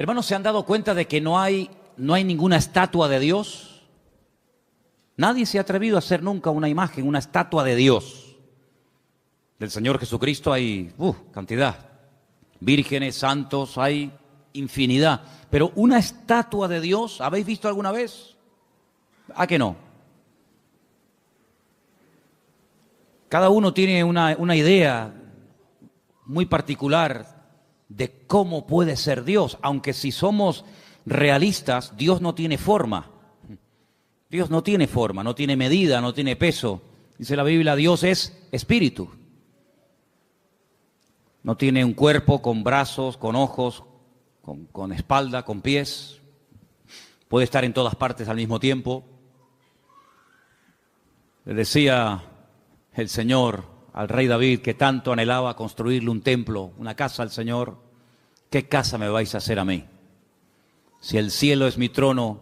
Hermanos, ¿se han dado cuenta de que no hay ninguna estatua de Dios? Nadie se ha atrevido a hacer nunca una imagen, una estatua de Dios. Del Señor Jesucristo hay cantidad. Vírgenes, santos, hay infinidad. Pero una estatua de Dios, ¿habéis visto alguna vez? ¿A que no? Cada uno tiene una idea muy particular de cómo puede ser Dios, aunque si somos realistas, Dios no tiene forma. Dios no tiene forma, no tiene medida, no tiene peso. Dice la Biblia, Dios es espíritu. No tiene un cuerpo con brazos, con ojos, con espalda, con pies. Puede estar en todas partes al mismo tiempo. Le decía el Señor al rey David, que tanto anhelaba construirle un templo, una casa al Señor: ¿qué casa me vais a hacer a mí? Si el cielo es mi trono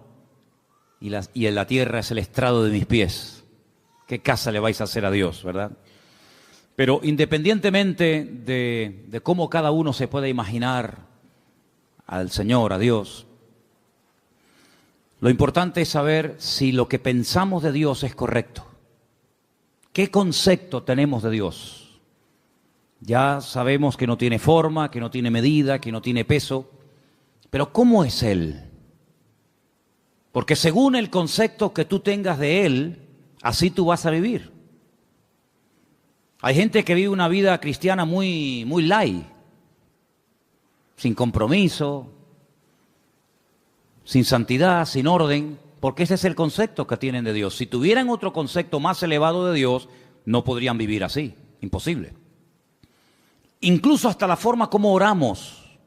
y en la tierra es el estrado de mis pies, ¿qué casa le vais a hacer a Dios, verdad? Pero independientemente de cómo cada uno se pueda imaginar al Señor, a Dios, lo importante es saber si lo que pensamos de Dios es correcto. ¿Qué concepto tenemos de Dios? Ya sabemos que no tiene forma, que no tiene medida, que no tiene peso, pero ¿cómo es Él? Porque según el concepto que tú tengas de Él, así tú vas a vivir. Hay gente que vive una vida cristiana muy light, sin compromiso, sin santidad, sin orden, porque ese es el concepto que tienen de Dios. Si tuvieran otro concepto más elevado de Dios, no podrían vivir así, imposible. Incluso hasta la forma como oramos.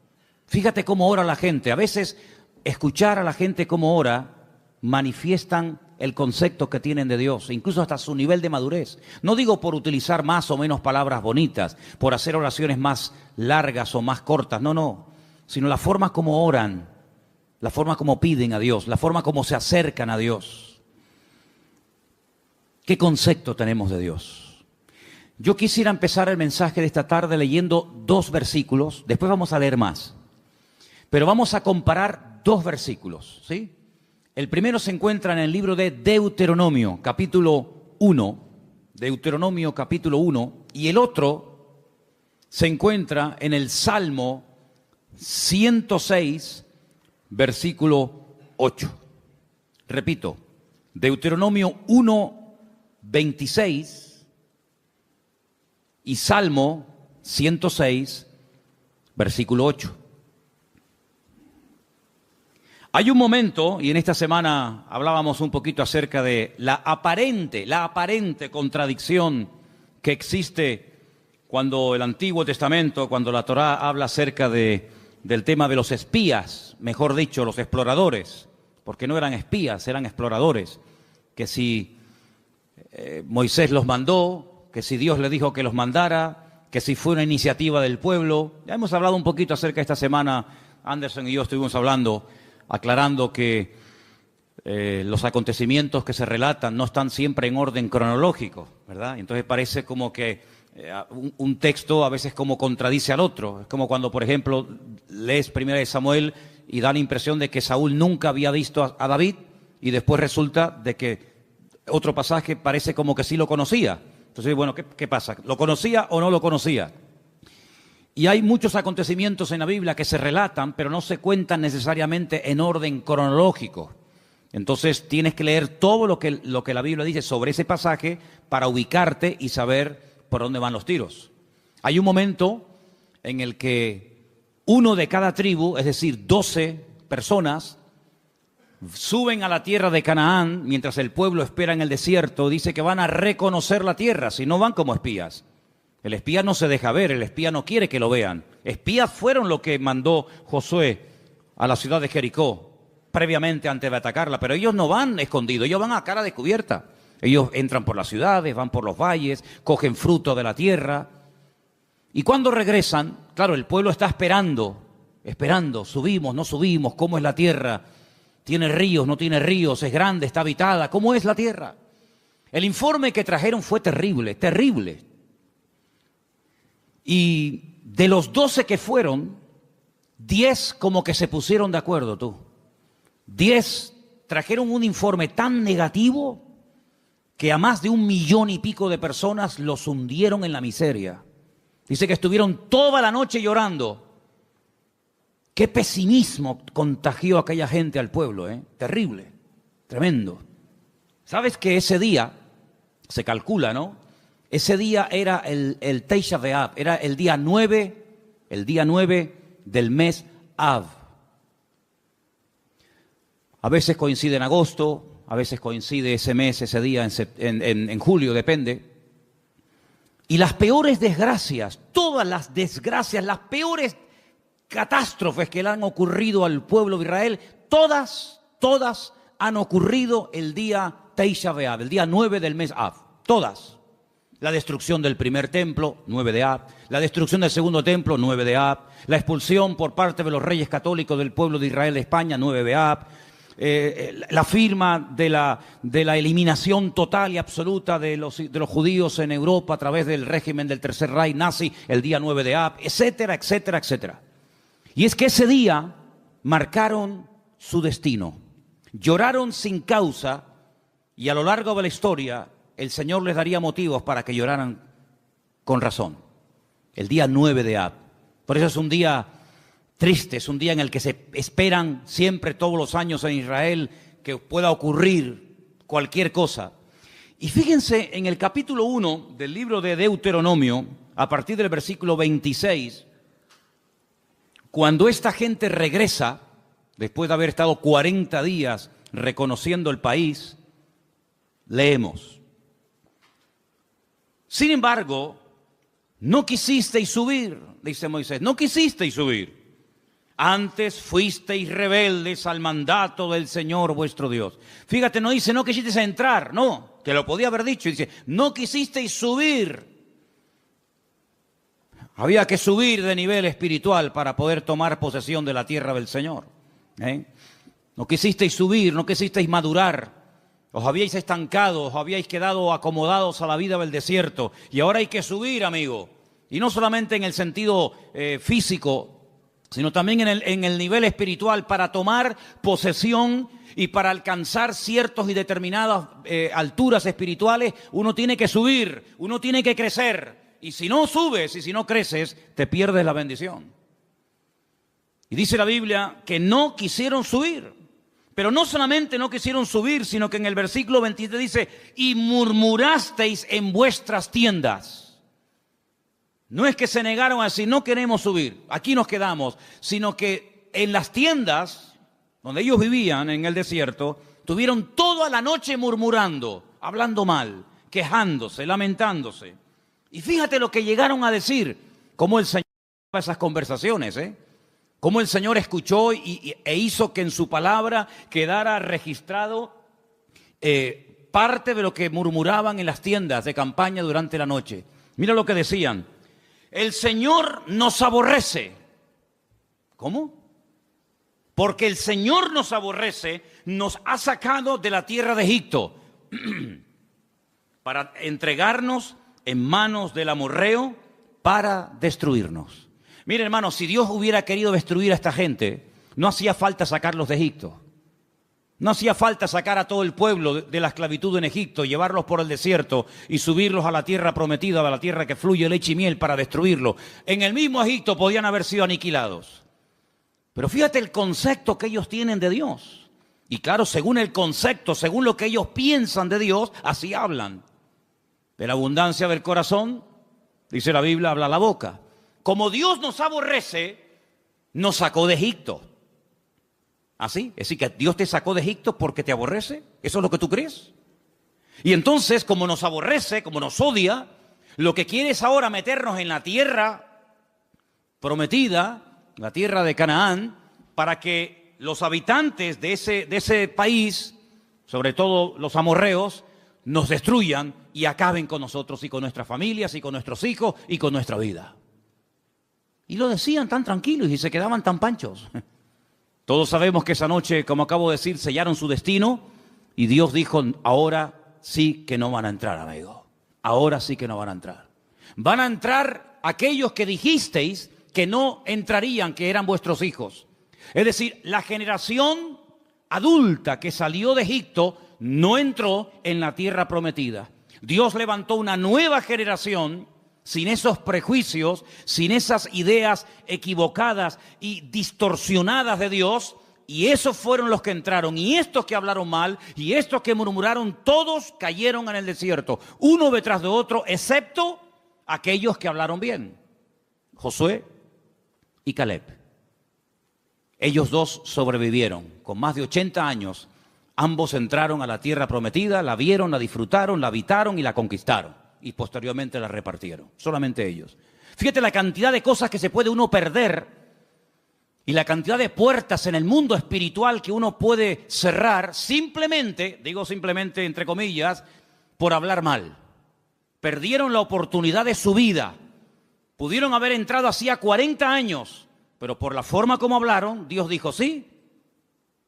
Fíjate cómo ora la gente. A veces escuchar a la gente cómo ora manifiestan el concepto que tienen de Dios, incluso hasta su nivel de madurez. No digo por utilizar más o menos palabras bonitas, por hacer oraciones más largas o más cortas, no, sino la forma como oran, la forma como piden a Dios, la forma como se acercan a Dios. ¿Qué concepto tenemos de Dios? Yo quisiera empezar el mensaje de esta tarde leyendo 2 versículos, después vamos a leer más, pero vamos a comparar 2 versículos, ¿sí? El primero se encuentra en el libro de Deuteronomio, capítulo 1, Deuteronomio capítulo 1, y el otro se encuentra en el Salmo 106, versículo 8. Repito, Deuteronomio 1, 26 y Salmo 106, versículo 8. Hay un momento, y en esta semana hablábamos un poquito acerca de la aparente contradicción que existe cuando el Antiguo Testamento, cuando la Torá habla acerca del tema de los espías, mejor dicho, los exploradores, porque no eran espías, eran exploradores, que si Moisés los mandó, que si Dios le dijo que los mandara, que si fue una iniciativa del pueblo. Ya hemos hablado un poquito acerca de esta semana, Anderson y yo estuvimos hablando, aclarando que los acontecimientos que se relatan no están siempre en orden cronológico, ¿verdad? Entonces parece como que un texto a veces como contradice al otro. Es como cuando, por ejemplo, lees 1 Samuel y da la impresión de que Saúl nunca había visto a David y después resulta de que otro pasaje parece como que sí lo conocía. Entonces, bueno, ¿qué pasa? ¿Lo conocía o no lo conocía? Y hay muchos acontecimientos en la Biblia que se relatan, pero no se cuentan necesariamente en orden cronológico. Entonces tienes que leer todo lo que la Biblia dice sobre ese pasaje para ubicarte y saber por dónde van los tiros. Hay un momento en el que uno de cada tribu, es decir, 12 personas, suben a la tierra de Canaán mientras el pueblo espera en el desierto. Dice que van a reconocer la tierra, si no van como espías. El espía no se deja ver, el espía no quiere que lo vean. Espías fueron lo que mandó Josué a la ciudad de Jericó, previamente antes de atacarla, pero ellos no van escondidos, ellos van a cara descubierta. Ellos entran por las ciudades, van por los valles, cogen fruto de la tierra. Y cuando regresan, claro, el pueblo está esperando, subimos, no subimos, ¿cómo es la tierra? ¿Tiene ríos, no tiene ríos? ¿Es grande, está habitada? ¿Cómo es la tierra? El informe que trajeron fue terrible, terrible. Y de los 12 que fueron, 10 como que se pusieron de acuerdo, tú. 10 trajeron un informe tan negativo que a más de 1,5 millones de personas los hundieron en la miseria. Dice que estuvieron toda la noche llorando. Qué pesimismo contagió a aquella gente al pueblo, ¿eh? Terrible, tremendo. ¿Sabes que ese día, se calcula, ¿no? Ese día era el Tisha B'Av, era el día 9 del mes Av. A veces coincide en agosto, a veces coincide ese mes, ese día en julio, depende. Y las peores desgracias, todas las desgracias, las peores catástrofes que le han ocurrido al pueblo de Israel, todas han ocurrido el día Tisha B'Av, el día 9 del mes Av. Todas. La destrucción del primer templo, 9 de Av. La destrucción del segundo templo, 9 de Av. La expulsión por parte de los reyes católicos del pueblo de Israel de España, 9 de Av. La firma de la eliminación total y absoluta de los judíos en Europa a través del régimen del Tercer Reich nazi, el día 9 de Av, etcétera, etcétera, etcétera. Y es que ese día marcaron su destino. Lloraron sin causa y a lo largo de la historia el Señor les daría motivos para que lloraran con razón. El día 9 de Av. Por eso es un día triste, es un día en el que se esperan siempre todos los años en Israel que pueda ocurrir cualquier cosa. Y fíjense en el capítulo 1 del libro de Deuteronomio, a partir del versículo 26, cuando esta gente regresa, después de haber estado 40 días reconociendo el país, leemos: sin embargo, no quisisteis subir, dice Moisés, no quisisteis subir. Antes fuisteis rebeldes al mandato del Señor vuestro Dios. Fíjate, no dice no quisisteis entrar, no, que lo podía haber dicho. Dice, no quisisteis subir. Había que subir de nivel espiritual para poder tomar posesión de la tierra del Señor. No quisisteis subir, no quisisteis madurar. Os habíais estancado, os habíais quedado acomodados a la vida del desierto. Y ahora hay que subir, amigo. Y no solamente en el sentido físico, sino también en el nivel espiritual, para tomar posesión y para alcanzar ciertas y determinadas alturas espirituales. Uno tiene que subir, uno tiene que crecer. Y si no subes y si no creces, te pierdes la bendición. Y dice la Biblia que no quisieron subir. Pero no solamente no quisieron subir, sino que en el versículo 23 dice, y murmurasteis en vuestras tiendas. No es que se negaron a decir, no queremos subir, aquí nos quedamos, sino que en las tiendas donde ellos vivían en el desierto, tuvieron toda la noche murmurando, hablando mal, quejándose, lamentándose. Y fíjate lo que llegaron a decir, cómo el Señor esas conversaciones, cómo el Señor escuchó e hizo que en su palabra quedara registrado parte de lo que murmuraban en las tiendas de campaña durante la noche. Mira lo que decían. El Señor nos aborrece. ¿Cómo? Porque el Señor nos aborrece, nos ha sacado de la tierra de Egipto para entregarnos en manos del amorreo para destruirnos. Mire, hermano, si Dios hubiera querido destruir a esta gente, no hacía falta sacarlos de Egipto. No hacía falta sacar a todo el pueblo de la esclavitud en Egipto, llevarlos por el desierto y subirlos a la tierra prometida, a la tierra que fluye leche y miel, para destruirlos. En el mismo Egipto podían haber sido aniquilados. Pero fíjate el concepto que ellos tienen de Dios. Y claro, según el concepto, según lo que ellos piensan de Dios, así hablan. De la abundancia del corazón, dice la Biblia, habla la boca. Como Dios nos aborrece, nos sacó de Egipto. ¿Así? Es decir, que Dios te sacó de Egipto porque te aborrece. ¿Eso es lo que tú crees? Y entonces, como nos aborrece, como nos odia, lo que quiere es ahora meternos en la tierra prometida, la tierra de Canaán, para que los habitantes de ese país, sobre todo los amorreos, nos destruyan y acaben con nosotros y con nuestras familias y con nuestros hijos y con nuestra vida. Y lo decían tan tranquilos y se quedaban tan panchos. Todos sabemos que esa noche, como acabo de decir, sellaron su destino y Dios dijo, ahora sí que no van a entrar, amigo. Ahora sí que no van a entrar. Van a entrar aquellos que dijisteis que no entrarían, que eran vuestros hijos. Es decir, la generación adulta que salió de Egipto no entró en la tierra prometida. Dios levantó una nueva generación sin esos prejuicios, sin esas ideas equivocadas y distorsionadas de Dios, y esos fueron los que entraron, y estos que hablaron mal, y estos que murmuraron, todos cayeron en el desierto, uno detrás de otro, excepto aquellos que hablaron bien, Josué y Caleb. Ellos dos sobrevivieron, con más de 80 años, ambos entraron a la tierra prometida, la vieron, la disfrutaron, la habitaron y la conquistaron, y posteriormente la repartieron, solamente ellos. Fíjate la cantidad de cosas que se puede uno perder y la cantidad de puertas en el mundo espiritual que uno puede cerrar simplemente, digo simplemente entre comillas, por hablar mal. Perdieron la oportunidad de su vida. Pudieron haber entrado hacía 40 años, pero por la forma como hablaron, Dios dijo sí.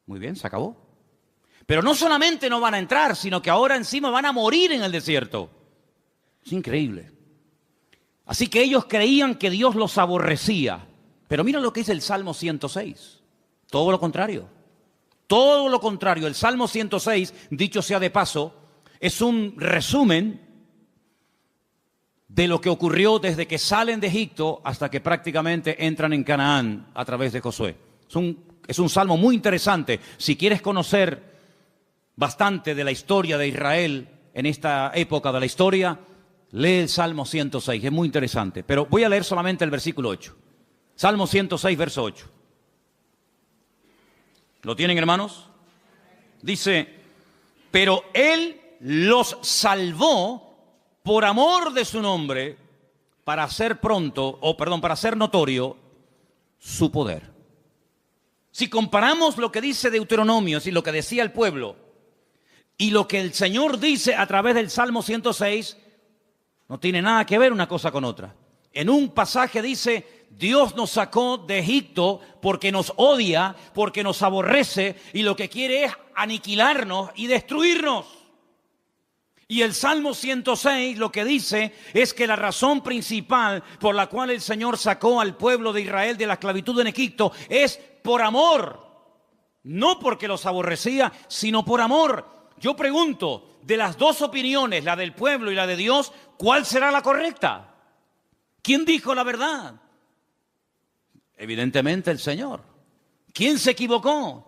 Muy bien, se acabó. Pero no solamente no van a entrar, sino que ahora encima van a morir en el desierto. Es increíble. Así que ellos creían que Dios los aborrecía. Pero mira lo que dice el Salmo 106. Todo lo contrario. Todo lo contrario. El Salmo 106, dicho sea de paso, es un resumen de lo que ocurrió desde que salen de Egipto hasta que prácticamente entran en Canaán a través de Josué. Es un salmo muy interesante. Si quieres conocer bastante de la historia de Israel en esta época de la historia, lee el Salmo 106. Es muy interesante. Pero voy a leer solamente el versículo 8. Salmo 106, verso 8. ¿Lo tienen, hermanos? Dice, pero Él los salvó por amor de su nombre para hacer para hacer notorio su poder. Si comparamos lo que dice Deuteronomio, es decir, lo que decía el pueblo, y lo que el Señor dice a través del Salmo 106, no tiene nada que ver una cosa con otra. En un pasaje dice, Dios nos sacó de Egipto porque nos odia, porque nos aborrece y lo que quiere es aniquilarnos y destruirnos. Y el Salmo 106 lo que dice es que la razón principal por la cual el Señor sacó al pueblo de Israel de la esclavitud en Egipto es por amor. No porque los aborrecía, sino por amor. Yo pregunto, de las dos opiniones, la del pueblo y la de Dios, ¿cuál será la correcta? ¿Quién dijo la verdad? Evidentemente el Señor. ¿Quién se equivocó?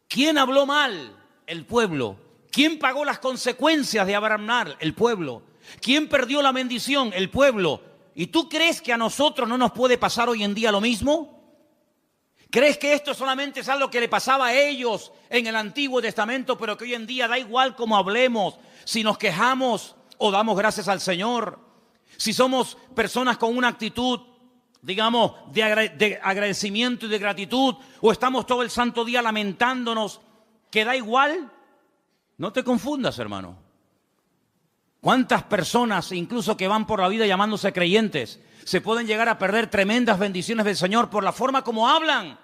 ¿Quién habló mal? El pueblo. ¿Quién pagó las consecuencias de hablar mal? El pueblo. ¿Quién perdió la bendición? El pueblo. ¿Y tú crees que a nosotros no nos puede pasar hoy en día lo mismo? ¿Crees que esto solamente es algo que le pasaba a ellos en el Antiguo Testamento, pero que hoy en día da igual cómo hablemos, si nos quejamos o damos gracias al Señor? Si somos personas con una actitud, digamos, de agradecimiento y de gratitud, o estamos todo el santo día lamentándonos, que da igual, no te confundas, hermano. ¿Cuántas personas, incluso que van por la vida llamándose creyentes, se pueden llegar a perder tremendas bendiciones del Señor por la forma como hablan?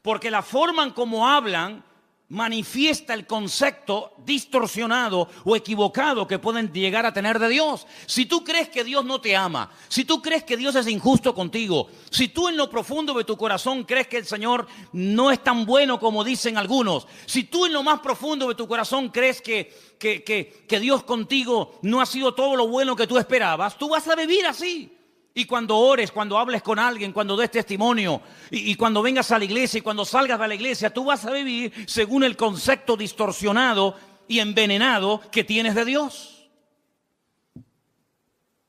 Porque la forma en como hablan manifiesta el concepto distorsionado o equivocado que pueden llegar a tener de Dios. Si tú crees que Dios no te ama, si tú crees que Dios es injusto contigo, si tú en lo profundo de tu corazón crees que el Señor no es tan bueno como dicen algunos, si tú en lo más profundo de tu corazón crees que Dios contigo no ha sido todo lo bueno que tú esperabas, tú vas a vivir así. Y cuando ores, cuando hables con alguien, cuando des testimonio, y cuando vengas a la iglesia y cuando salgas de la iglesia, tú vas a vivir según el concepto distorsionado y envenenado que tienes de Dios.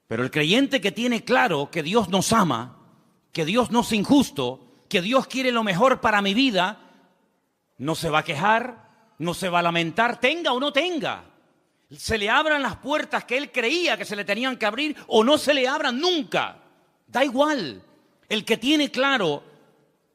Pero el creyente que tiene claro que Dios nos ama, que Dios no es injusto, que Dios quiere lo mejor para mi vida, no se va a quejar, no se va a lamentar, tenga o no tenga. Se le abran las puertas que él creía que se le tenían que abrir o no se le abran nunca. Da igual. El que tiene claro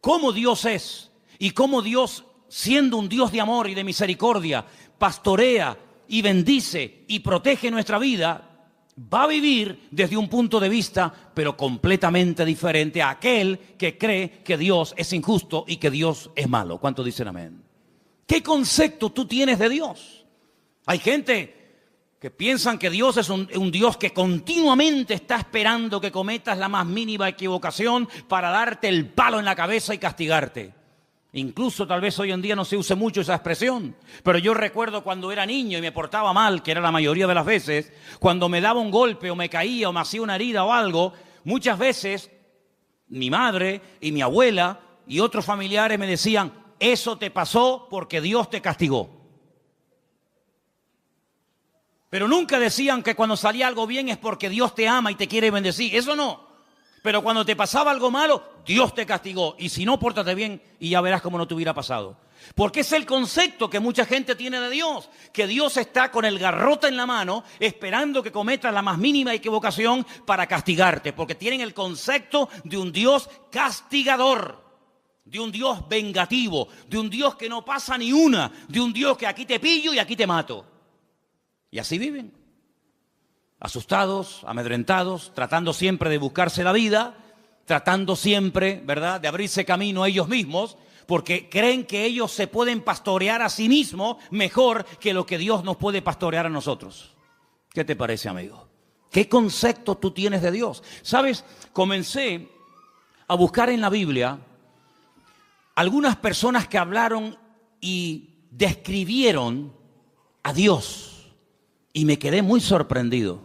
cómo Dios es y cómo Dios, siendo un Dios de amor y de misericordia, pastorea y bendice y protege nuestra vida, va a vivir desde un punto de vista pero completamente diferente a aquel que cree que Dios es injusto y que Dios es malo. ¿Cuántos dicen amén? ¿Qué concepto tú tienes de Dios? Hay gente que piensan que Dios es un Dios que continuamente está esperando que cometas la más mínima equivocación para darte el palo en la cabeza y castigarte. Incluso tal vez hoy en día no se use mucho esa expresión, pero yo recuerdo cuando era niño y me portaba mal, que era la mayoría de las veces, cuando me daba un golpe o me caía o me hacía una herida o algo, muchas veces mi madre y mi abuela y otros familiares me decían, eso te pasó porque Dios te castigó. Pero nunca decían que cuando salía algo bien es porque Dios te ama y te quiere bendecir. Eso no. Pero cuando te pasaba algo malo, Dios te castigó. Y si no, pórtate bien y ya verás cómo no te hubiera pasado. Porque es el concepto que mucha gente tiene de Dios. Que Dios está con el garrote en la mano esperando que cometas la más mínima equivocación para castigarte. Porque tienen el concepto de un Dios castigador. De un Dios vengativo. De un Dios que no pasa ni una. De un Dios que aquí te pillo y aquí te mato. Y así viven, asustados, amedrentados, tratando siempre de buscarse la vida, tratando siempre, ¿verdad?, de abrirse camino a ellos mismos, porque creen que ellos se pueden pastorear a sí mismos mejor que lo que Dios nos puede pastorear a nosotros. ¿Qué te parece, amigo? ¿Qué concepto tú tienes de Dios? ¿Sabes? Comencé a buscar en la Biblia algunas personas que hablaron y describieron a Dios. Y me quedé muy sorprendido,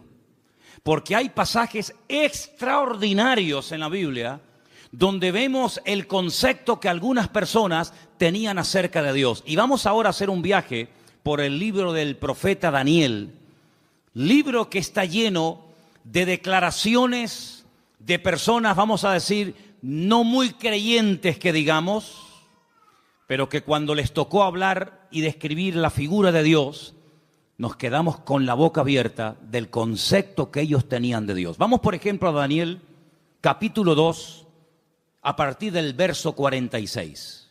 porque hay pasajes extraordinarios en la Biblia donde vemos el concepto que algunas personas tenían acerca de Dios. Y vamos ahora a hacer un viaje por el libro del profeta Daniel, libro que está lleno de declaraciones de personas, vamos a decir, no muy creyentes que digamos, pero que cuando les tocó hablar y describir la figura de Dios, nos quedamos con la boca abierta del concepto que ellos tenían de Dios. Vamos, por ejemplo, a Daniel, capítulo 2, a partir del verso 46.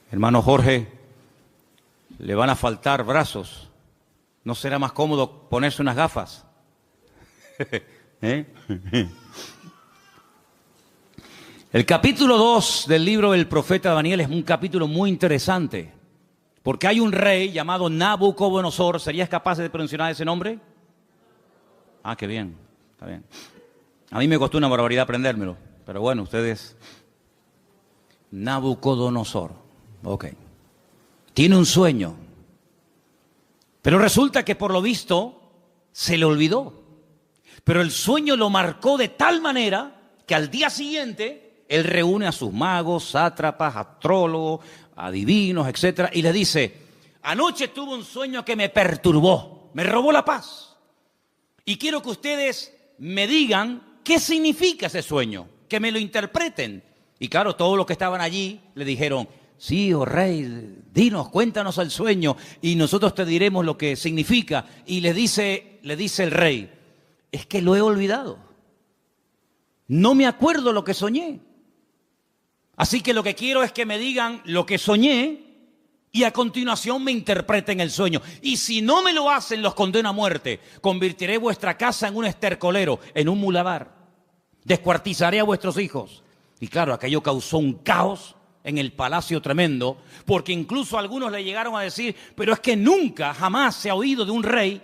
Hermano Jorge, le van a faltar brazos. ¿No será más cómodo ponerse unas gafas? ¿Eh? El capítulo 2 del libro del profeta Daniel es un capítulo muy interesante, porque hay un rey llamado Nabucodonosor. ¿Serías capaz de pronunciar ese nombre? Ah, qué bien, está bien. A mí me costó una barbaridad aprendérmelo, pero bueno, ustedes... Nabucodonosor, ok. Tiene un sueño, pero resulta que por lo visto se le olvidó. Pero el sueño lo marcó de tal manera que al día siguiente... Él reúne a sus magos, sátrapas, astrólogos, adivinos, etc. Y le dice, anoche tuve un sueño que me perturbó, me robó la paz. Y quiero que ustedes me digan qué significa ese sueño, que me lo interpreten. Y claro, todos los que estaban allí le dijeron, sí, oh rey, dinos, cuéntanos el sueño y nosotros te diremos lo que significa. Y le dice el rey, es que lo he olvidado. No me acuerdo lo que soñé. Así que lo que quiero es que me digan lo que soñé y a continuación me interpreten el sueño. Y si no me lo hacen, los condeno a muerte. Convertiré vuestra casa en un estercolero, en un muladar. Descuartizaré a vuestros hijos. Y claro, aquello causó un caos en el palacio tremendo, porque incluso algunos le llegaron a decir, pero es que nunca, jamás se ha oído de un rey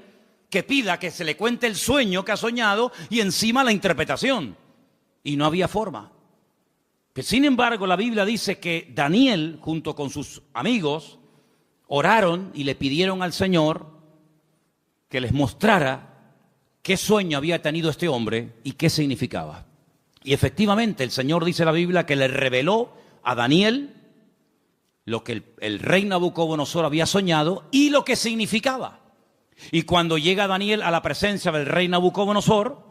que pida que se le cuente el sueño que ha soñado y encima la interpretación. Y no había forma. Sin embargo, la Biblia dice que Daniel, junto con sus amigos, oraron y le pidieron al Señor que les mostrara qué sueño había tenido este hombre y qué significaba. Y efectivamente, el Señor, dice la Biblia, que le reveló a Daniel lo que el rey Nabucodonosor había soñado y lo que significaba. Y cuando llega Daniel a la presencia del rey Nabucodonosor,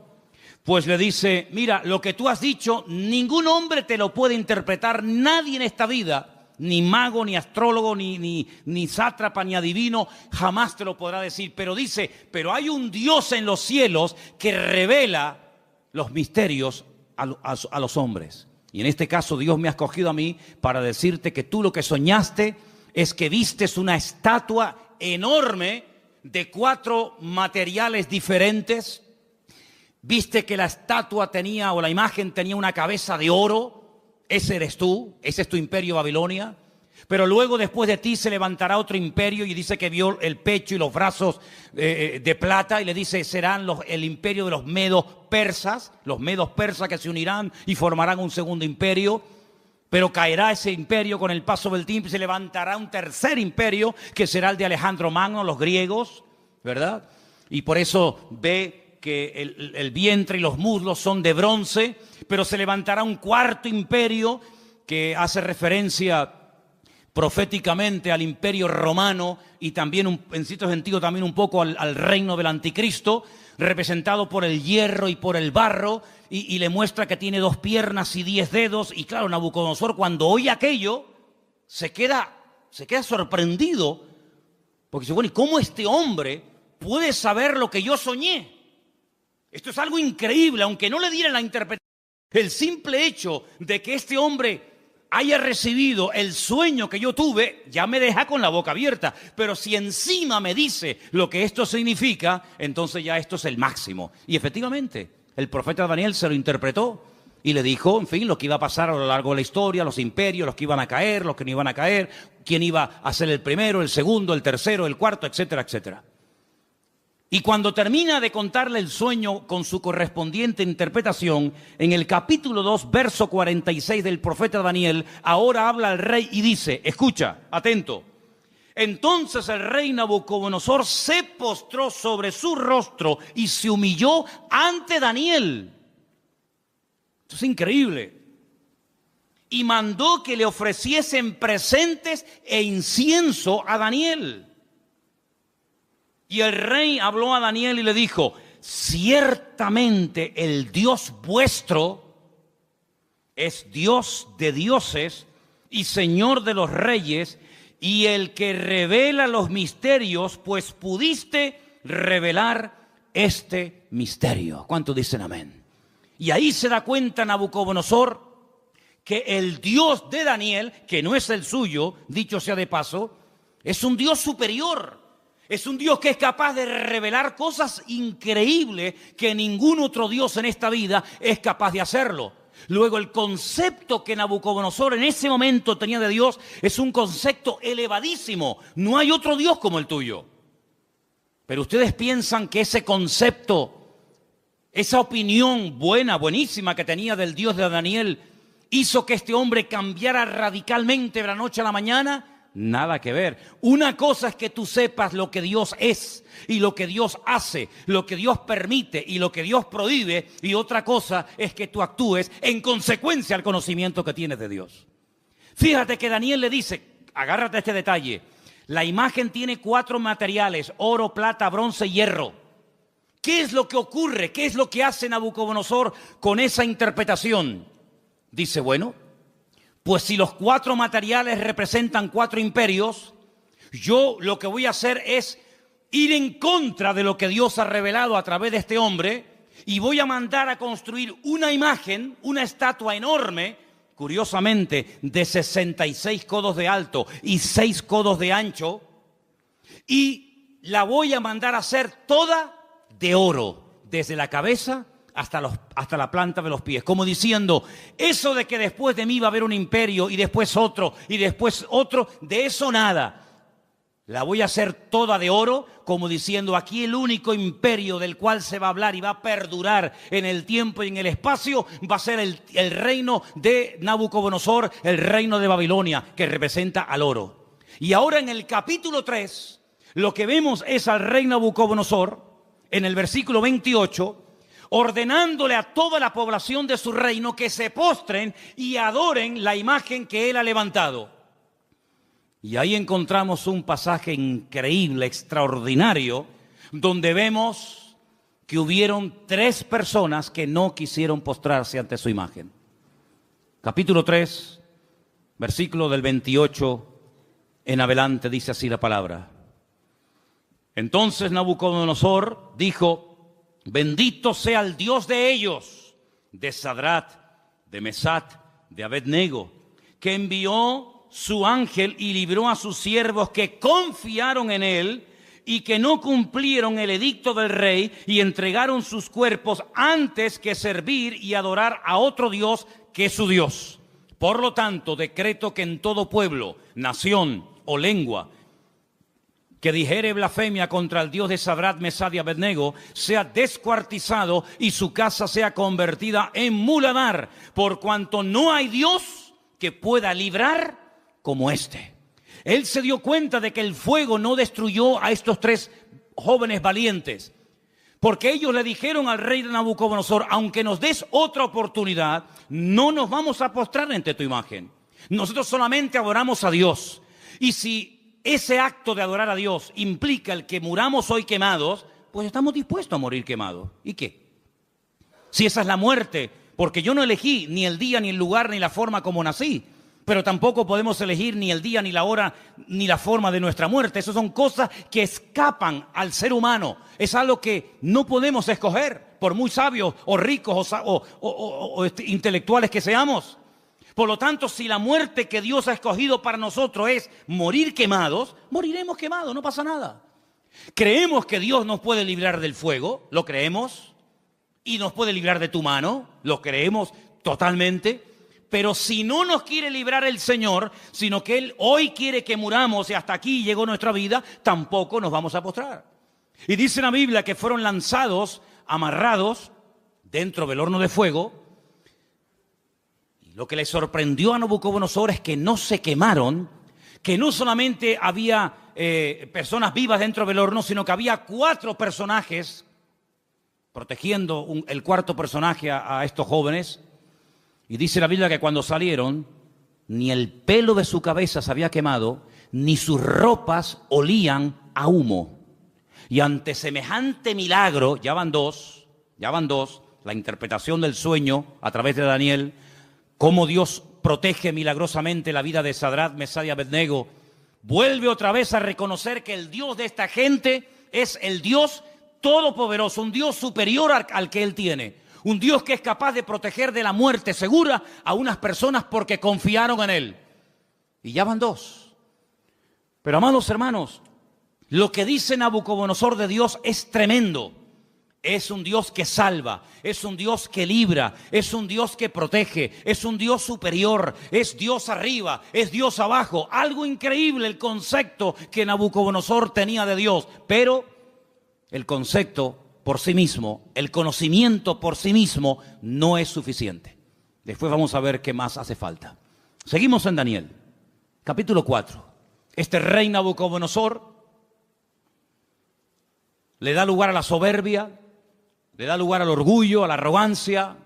pues le dice, mira, lo que tú has dicho, ningún hombre te lo puede interpretar, nadie en esta vida, ni mago, ni astrólogo, ni sátrapa, ni adivino, jamás te lo podrá decir. Pero dice, pero hay un Dios en los cielos que revela los misterios a los hombres. Y en este caso Dios me ha escogido a mí para decirte que tú lo que soñaste es que vistes una estatua enorme de 4 materiales diferentes. Viste que la estatua tenía, o la imagen tenía una cabeza de oro, ese eres tú, ese es tu imperio Babilonia. Pero luego después de ti se levantará otro imperio, y dice que vio el pecho y los brazos de plata, y le dice serán el imperio de los medos persas que se unirán y formarán un segundo imperio. Pero caerá ese imperio con el paso del tiempo y se levantará un tercer imperio que será el de Alejandro Magno, los griegos, ¿verdad? Y por eso ve que el vientre y los muslos son de bronce, pero se levantará un cuarto imperio que hace referencia proféticamente al imperio romano y también en cierto sentido también un poco al reino del anticristo, representado por el hierro y por el barro, y le muestra que tiene 2 piernas y 10 dedos. Y claro, Nabucodonosor, cuando oye aquello, se queda sorprendido, porque dice, bueno, ¿y cómo este hombre puede saber lo que yo soñé? Esto es algo increíble, aunque no le dieran la interpretación. El simple hecho de que este hombre haya recibido el sueño que yo tuve, ya me deja con la boca abierta. Pero si encima me dice lo que esto significa, entonces ya esto es el máximo. Y efectivamente, el profeta Daniel se lo interpretó y le dijo, en fin, lo que iba a pasar a lo largo de la historia, los imperios, los que iban a caer, los que no iban a caer, quién iba a ser el primero, el segundo, el tercero, el cuarto, etcétera, etcétera. Y cuando termina de contarle el sueño con su correspondiente interpretación, en el capítulo 2, verso 46 del profeta Daniel, ahora habla el rey y dice, escucha, atento. Entonces el rey Nabucodonosor se postró sobre su rostro y se humilló ante Daniel. Esto es increíble. Y mandó que le ofreciesen presentes e incienso a Daniel. Y el rey habló a Daniel y le dijo, ciertamente el Dios vuestro es Dios de dioses y Señor de los reyes, y el que revela los misterios, pues pudiste revelar este misterio. ¿Cuántos dicen amén? Y ahí se da cuenta Nabucodonosor que el Dios de Daniel, que no es el suyo, dicho sea de paso, es un Dios superior. Es un Dios que es capaz de revelar cosas increíbles que ningún otro Dios en esta vida es capaz de hacerlo. Luego, el concepto que Nabucodonosor en ese momento tenía de Dios es un concepto elevadísimo. No hay otro Dios como el tuyo. Pero ustedes piensan que ese concepto, esa opinión buenísima que tenía del Dios de Daniel, hizo que este hombre cambiara radicalmente de la noche a la mañana. Nada que ver. Una cosa es que tú sepas lo que Dios es y lo que Dios hace, lo que Dios permite y lo que Dios prohíbe, y otra cosa es que tú actúes en consecuencia al conocimiento que tienes de Dios. Fíjate que Daniel le dice, agárrate a este detalle, la imagen tiene 4 materiales, oro, plata, bronce y hierro. ¿Qué es lo que ocurre? ¿Qué es lo que hace Nabucodonosor con esa interpretación? Dice, bueno, pues si los 4 materiales representan 4 imperios, yo lo que voy a hacer es ir en contra de lo que Dios ha revelado a través de este hombre, y voy a mandar a construir una imagen, una estatua enorme, curiosamente de 66 codos de alto y 6 codos de ancho, y la voy a mandar a hacer toda de oro, desde la cabeza hasta la planta de los pies, como diciendo, eso de que después de mí va a haber un imperio y después otro y después otro, de eso nada. La voy a hacer toda de oro, como diciendo, aquí el único imperio del cual se va a hablar y va a perdurar en el tiempo y en el espacio va a ser el reino de Nabucodonosor, el reino de Babilonia, que representa al oro. Y ahora en el capítulo 3, lo que vemos es al rey Nabucodonosor, en el versículo 28, ordenándole a toda la población de su reino que se postren y adoren la imagen que él ha levantado. Y ahí encontramos un pasaje increíble, extraordinario, donde vemos que hubieron 3 personas que no quisieron postrarse ante su imagen. Capítulo 3, versículo del 28 en adelante, dice así la palabra. Entonces Nabucodonosor dijo, bendito sea el Dios de ellos, de Sadrat, de Mesat, de Abednego, que envió su ángel y libró a sus siervos que confiaron en él y que no cumplieron el edicto del rey y entregaron sus cuerpos antes que servir y adorar a otro Dios que es su Dios. Por lo tanto, decreto que en todo pueblo, nación o lengua que dijere blasfemia contra el Dios de Sadrach, Mesach y Abednego, sea descuartizado y su casa sea convertida en muladar, por cuanto no hay Dios que pueda librar como este. Él se dio cuenta de que el fuego no destruyó a estos tres jóvenes valientes, porque ellos le dijeron al rey de Nabucodonosor: aunque nos des otra oportunidad, no nos vamos a postrar ante tu imagen. Nosotros solamente adoramos a Dios. Y si ese acto de adorar a Dios implica el que muramos hoy quemados, pues estamos dispuestos a morir quemados. ¿Y qué? Si esa es la muerte, porque yo no elegí ni el día, ni el lugar, ni la forma como nací, pero tampoco podemos elegir ni el día, ni la hora, ni la forma de nuestra muerte. Esas son cosas que escapan al ser humano. Es algo que no podemos escoger, por muy sabios o ricos o intelectuales que seamos. Por lo tanto, si la muerte que Dios ha escogido para nosotros es morir quemados, moriremos quemados, no pasa nada. ¿Creemos que Dios nos puede librar del fuego? ¿Lo creemos? ¿Y nos puede librar de tu mano? ¿Lo creemos totalmente? Pero si no nos quiere librar el Señor, sino que Él hoy quiere que muramos y hasta aquí llegó nuestra vida, tampoco nos vamos a postrar. Y dice la Biblia que fueron lanzados, amarrados, dentro del horno de fuego. Y lo que le sorprendió a Nabucodonosor es que no se quemaron, que no solamente había personas vivas dentro del horno, sino que había 4 personajes protegiendo el cuarto personaje a estos jóvenes. Y dice la Biblia que cuando salieron, ni el pelo de su cabeza se había quemado, ni sus ropas olían a humo. Y ante semejante milagro, ya van dos, la interpretación del sueño a través de Daniel, cómo Dios protege milagrosamente la vida de Sadrach, Mesach y Abednego, vuelve otra vez a reconocer que el Dios de esta gente es el Dios todopoderoso, un Dios superior al que Él tiene. Un Dios que es capaz de proteger de la muerte segura a unas personas porque confiaron en Él. Y ya van 2. Pero amados hermanos, lo que dice Nabucodonosor de Dios es tremendo. Es un Dios que salva, es un Dios que libra, es un Dios que protege, es un Dios superior, es Dios arriba, es Dios abajo. Algo increíble el concepto que Nabucodonosor tenía de Dios. Pero el concepto por sí mismo, el conocimiento por sí mismo no es suficiente. Después vamos a ver qué más hace falta. Seguimos en Daniel, capítulo 4. Este rey Nabucodonosor le da lugar a la soberbia, le da lugar al orgullo, a la arrogancia,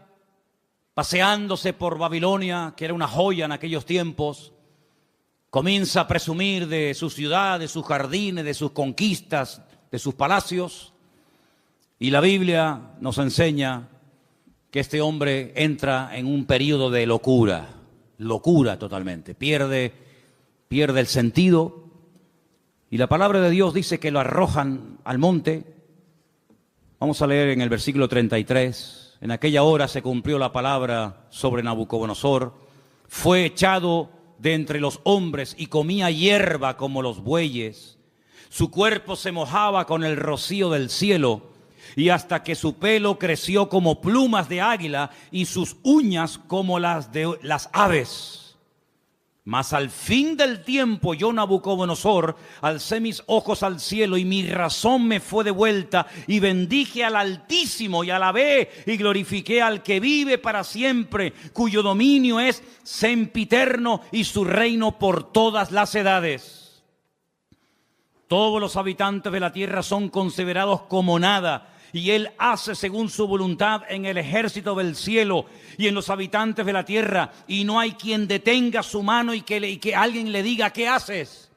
paseándose por Babilonia, que era una joya en aquellos tiempos. Comienza a presumir de su ciudad, de sus jardines, de sus conquistas, de sus palacios. Y la Biblia nos enseña que este hombre entra en un periodo de locura totalmente. Pierde el sentido. Y la palabra de Dios dice que lo arrojan al monte. Vamos a leer en el versículo 33. En aquella hora se cumplió la palabra sobre Nabucodonosor. Fue echado de entre los hombres y comía hierba como los bueyes. Su cuerpo se mojaba con el rocío del cielo. Y hasta que su pelo creció como plumas de águila y sus uñas como las de las aves. Mas al fin del tiempo yo, Nabucodonosor, alcé mis ojos al cielo y mi razón me fue devuelta y bendije al Altísimo y alabé y glorifiqué al que vive para siempre, cuyo dominio es sempiterno y su reino por todas las edades. Todos los habitantes de la tierra son considerados como nada. Y Él hace según su voluntad en el ejército del cielo y en los habitantes de la tierra. Y no hay quien detenga su mano y que alguien le diga, ¿qué haces?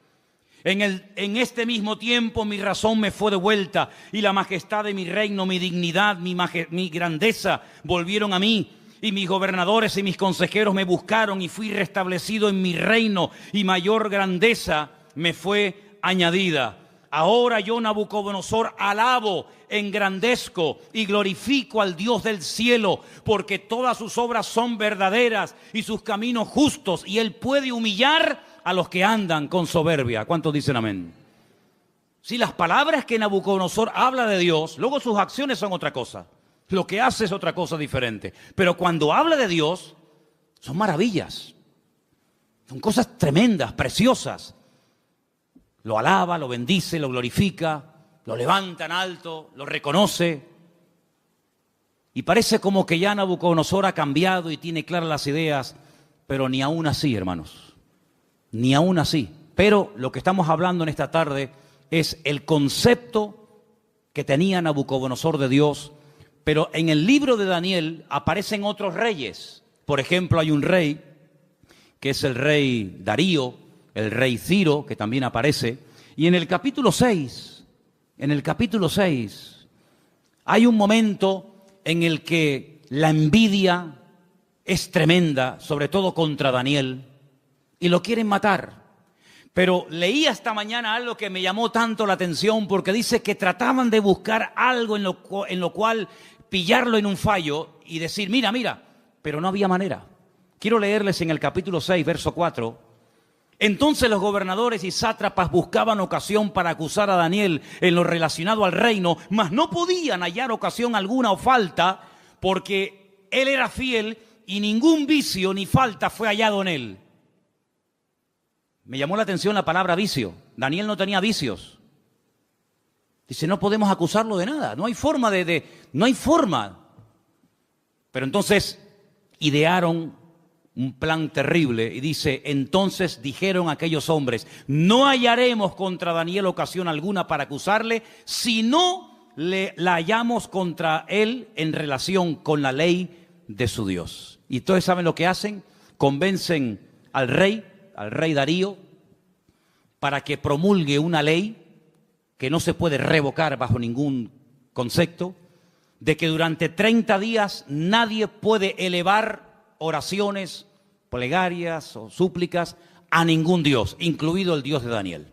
En este mismo tiempo mi razón me fue devuelta y la majestad de mi reino, mi dignidad, mi grandeza volvieron a mí. Y mis gobernadores y mis consejeros me buscaron y fui restablecido en mi reino y mayor grandeza me fue añadida. Ahora yo, Nabucodonosor, alabo, engrandezco y glorifico al Dios del cielo, porque todas sus obras son verdaderas y sus caminos justos, y Él puede humillar a los que andan con soberbia. ¿Cuántos dicen amén? Si las palabras que Nabucodonosor habla de Dios, luego sus acciones son otra cosa. Lo que hace es otra cosa diferente. Pero cuando habla de Dios, son maravillas. Son cosas tremendas, preciosas. Lo alaba, lo bendice, lo glorifica, lo levanta en alto, lo reconoce. Y parece como que ya Nabucodonosor ha cambiado y tiene claras las ideas, pero ni aún así, hermanos, ni aún así. Pero lo que estamos hablando en esta tarde es el concepto que tenía Nabucodonosor de Dios. Pero en el libro de Daniel aparecen otros reyes. Por ejemplo, hay un rey que es el rey Darío, el rey Ciro, que también aparece. Y en el capítulo 6, hay un momento en el que la envidia es tremenda, sobre todo contra Daniel, y lo quieren matar. Pero leí esta mañana algo que me llamó tanto la atención, porque dice que trataban de buscar algo en lo cual pillarlo en un fallo y decir, mira, pero no había manera. Quiero leerles en el capítulo 6, verso 4. Entonces los gobernadores y sátrapas buscaban ocasión para acusar a Daniel en lo relacionado al reino, mas no podían hallar ocasión alguna o falta, porque él era fiel y ningún vicio ni falta fue hallado en él. Me llamó la atención la palabra vicio. Daniel no tenía vicios. Dice, no podemos acusarlo de nada, no hay forma no hay forma. Pero entonces idearon un plan terrible y dice, entonces dijeron aquellos hombres, no hallaremos contra Daniel ocasión alguna para acusarle, si no la hallamos contra él en relación con la ley de su Dios. Y todos saben lo que hacen, convencen al rey Darío, para que promulgue una ley que no se puede revocar bajo ningún concepto, de que durante 30 días nadie puede elevar oraciones, plegarias o súplicas a ningún Dios, incluido el Dios de Daniel.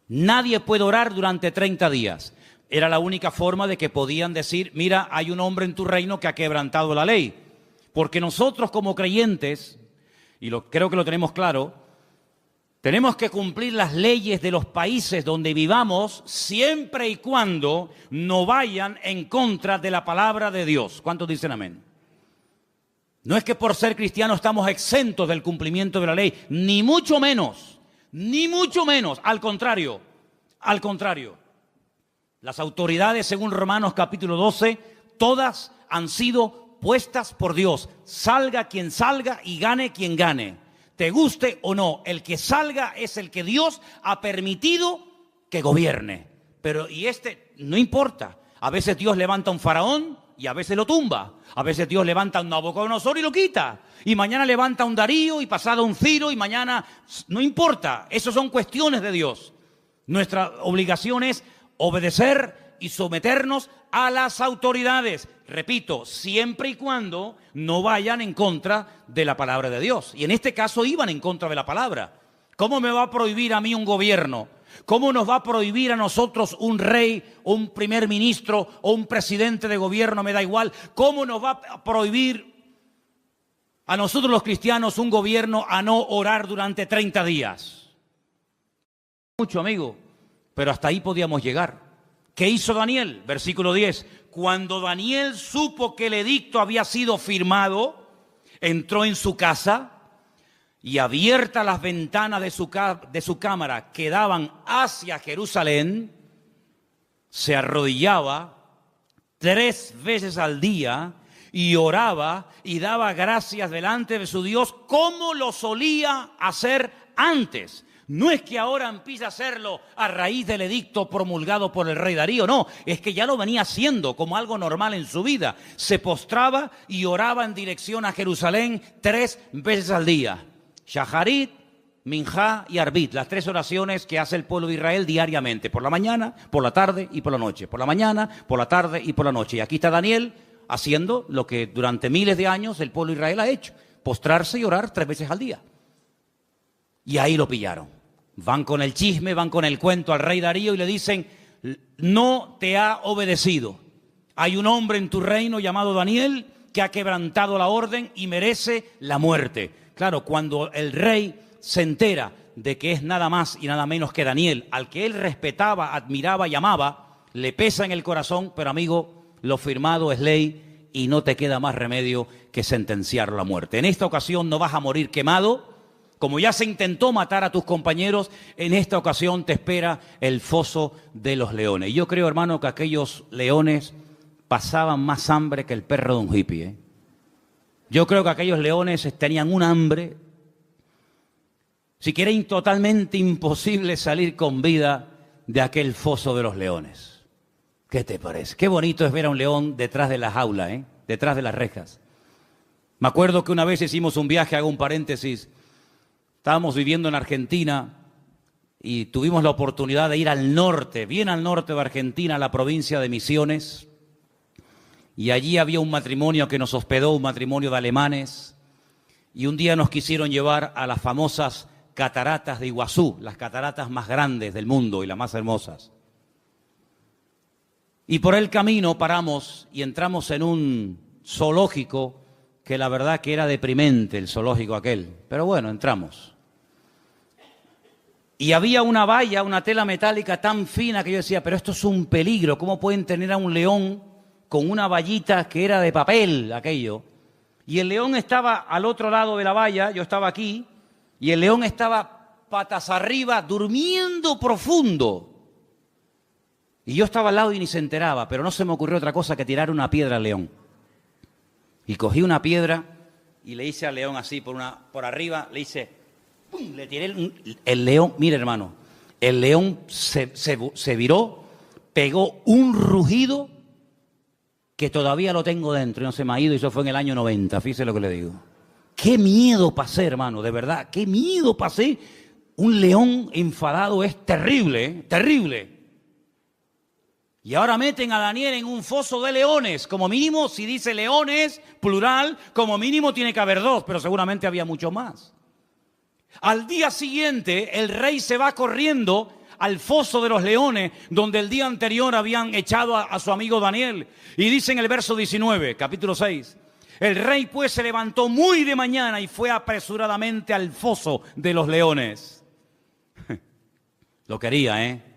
Nadie puede orar durante 30 días. Era la única forma de que podían decir, mira, hay un hombre en tu reino que ha quebrantado la ley. Porque nosotros como creyentes, y creo que lo tenemos claro, tenemos que cumplir las leyes de los países donde vivamos siempre y cuando no vayan en contra de la palabra de Dios. ¿Cuántos dicen amén? No es que por ser cristianos estamos exentos del cumplimiento de la ley, ni mucho menos, al contrario. Las autoridades, según Romanos capítulo 12, todas han sido puestas por Dios. Salga quien salga y gane quien gane. Te guste o no, el que salga es el que Dios ha permitido que gobierne. Pero no importa. A veces Dios levanta un faraón y a veces lo tumba. A veces Dios levanta un Nabucodonosor y lo quita. Y mañana levanta un Darío y pasado un Ciro y mañana... No importa, esas son cuestiones de Dios. Nuestra obligación es obedecer y someternos a las autoridades. Repito, siempre y cuando no vayan en contra de la palabra de Dios. Y en este caso iban en contra de la palabra. ¿Cómo me va a prohibir a mí un gobierno? ¿Cómo nos va a prohibir a nosotros un rey, o un primer ministro o un presidente de gobierno? Me da igual. ¿Cómo nos va a prohibir a nosotros los cristianos un gobierno a no orar durante 30 días? Mucho, amigo, pero hasta ahí podíamos llegar. ¿Qué hizo Daniel? Versículo 10. Cuando Daniel supo que el edicto había sido firmado, entró en su casa y abiertas las ventanas de su cámara que daban hacia Jerusalén, se arrodillaba 3 veces al día y oraba y daba gracias delante de su Dios como lo solía hacer antes. No es que ahora empiece a hacerlo a raíz del edicto promulgado por el rey Darío, no, es que ya lo venía haciendo como algo normal en su vida. Se postraba y oraba en dirección a Jerusalén 3 veces al día. Shaharit, Minjá y Arbit, las 3 oraciones que hace el pueblo de Israel diariamente, por la mañana, por la tarde y por la noche. Por la mañana, por la tarde y por la noche. Y aquí está Daniel haciendo lo que durante miles de años el pueblo de Israel ha hecho, postrarse y orar 3 veces al día. Y ahí lo pillaron. Van con el chisme, van con el cuento al rey Darío y le dicen, no te ha obedecido. Hay un hombre en tu reino llamado Daniel que ha quebrantado la orden y merece la muerte. Claro, cuando el rey se entera de que es nada más y nada menos que Daniel, al que él respetaba, admiraba y amaba, le pesa en el corazón, pero amigo, lo firmado es ley y no te queda más remedio que sentenciarlo a muerte. En esta ocasión no vas a morir quemado, Como ya se intentó matar a tus compañeros, en esta ocasión te espera el foso de los leones. Y yo creo, hermano, que aquellos leones pasaban más hambre que el perro de un hippie, ¿eh? Yo creo que aquellos leones tenían un hambre, si que era totalmente imposible salir con vida de aquel foso de los leones. ¿Qué te parece? Qué bonito es ver a un león detrás de la jaula, ¿eh? Detrás de las rejas. Me acuerdo que una vez hicimos un viaje, hago un paréntesis, estábamos viviendo en Argentina y tuvimos la oportunidad de ir al norte, bien al norte de Argentina, a la provincia de Misiones. Y allí había un matrimonio que nos hospedó, un matrimonio de alemanes. Y un día nos quisieron llevar a las famosas cataratas de Iguazú, las cataratas más grandes del mundo y las más hermosas. Y por el camino paramos y entramos en un zoológico que la verdad que era deprimente, el zoológico aquel. Pero bueno, entramos. Y había una valla, una tela metálica tan fina que yo decía, pero esto es un peligro. ¿Cómo pueden tener a un león con una vallita que era de papel, aquello? Y el león estaba al otro lado de la valla, yo estaba aquí, y el león estaba patas arriba, durmiendo profundo. Y yo estaba al lado y ni se enteraba, pero no se me ocurrió otra cosa que tirar una piedra al león. Y cogí una piedra y le hice al león así por arriba, le hice, ¡pum!, le tiré el león. Mire, hermano, el león se viró, pegó un rugido que todavía lo tengo dentro y no se me ha ido, y eso fue en el año 90, fíjese lo que le digo. Qué miedo pasé, hermano, de verdad, qué miedo pasé. Un león enfadado es terrible, ¿eh? Terrible. Y ahora meten a Daniel en un foso de leones. Como mínimo, si dice leones, plural, como mínimo tiene que haber dos, pero seguramente había mucho más. Al día siguiente, el rey se va corriendo al foso de los leones, donde el día anterior habían echado a su amigo Daniel. Y dice en el verso 19, capítulo 6, el rey pues se levantó muy de mañana y fue apresuradamente al foso de los leones. Lo quería, ¿eh?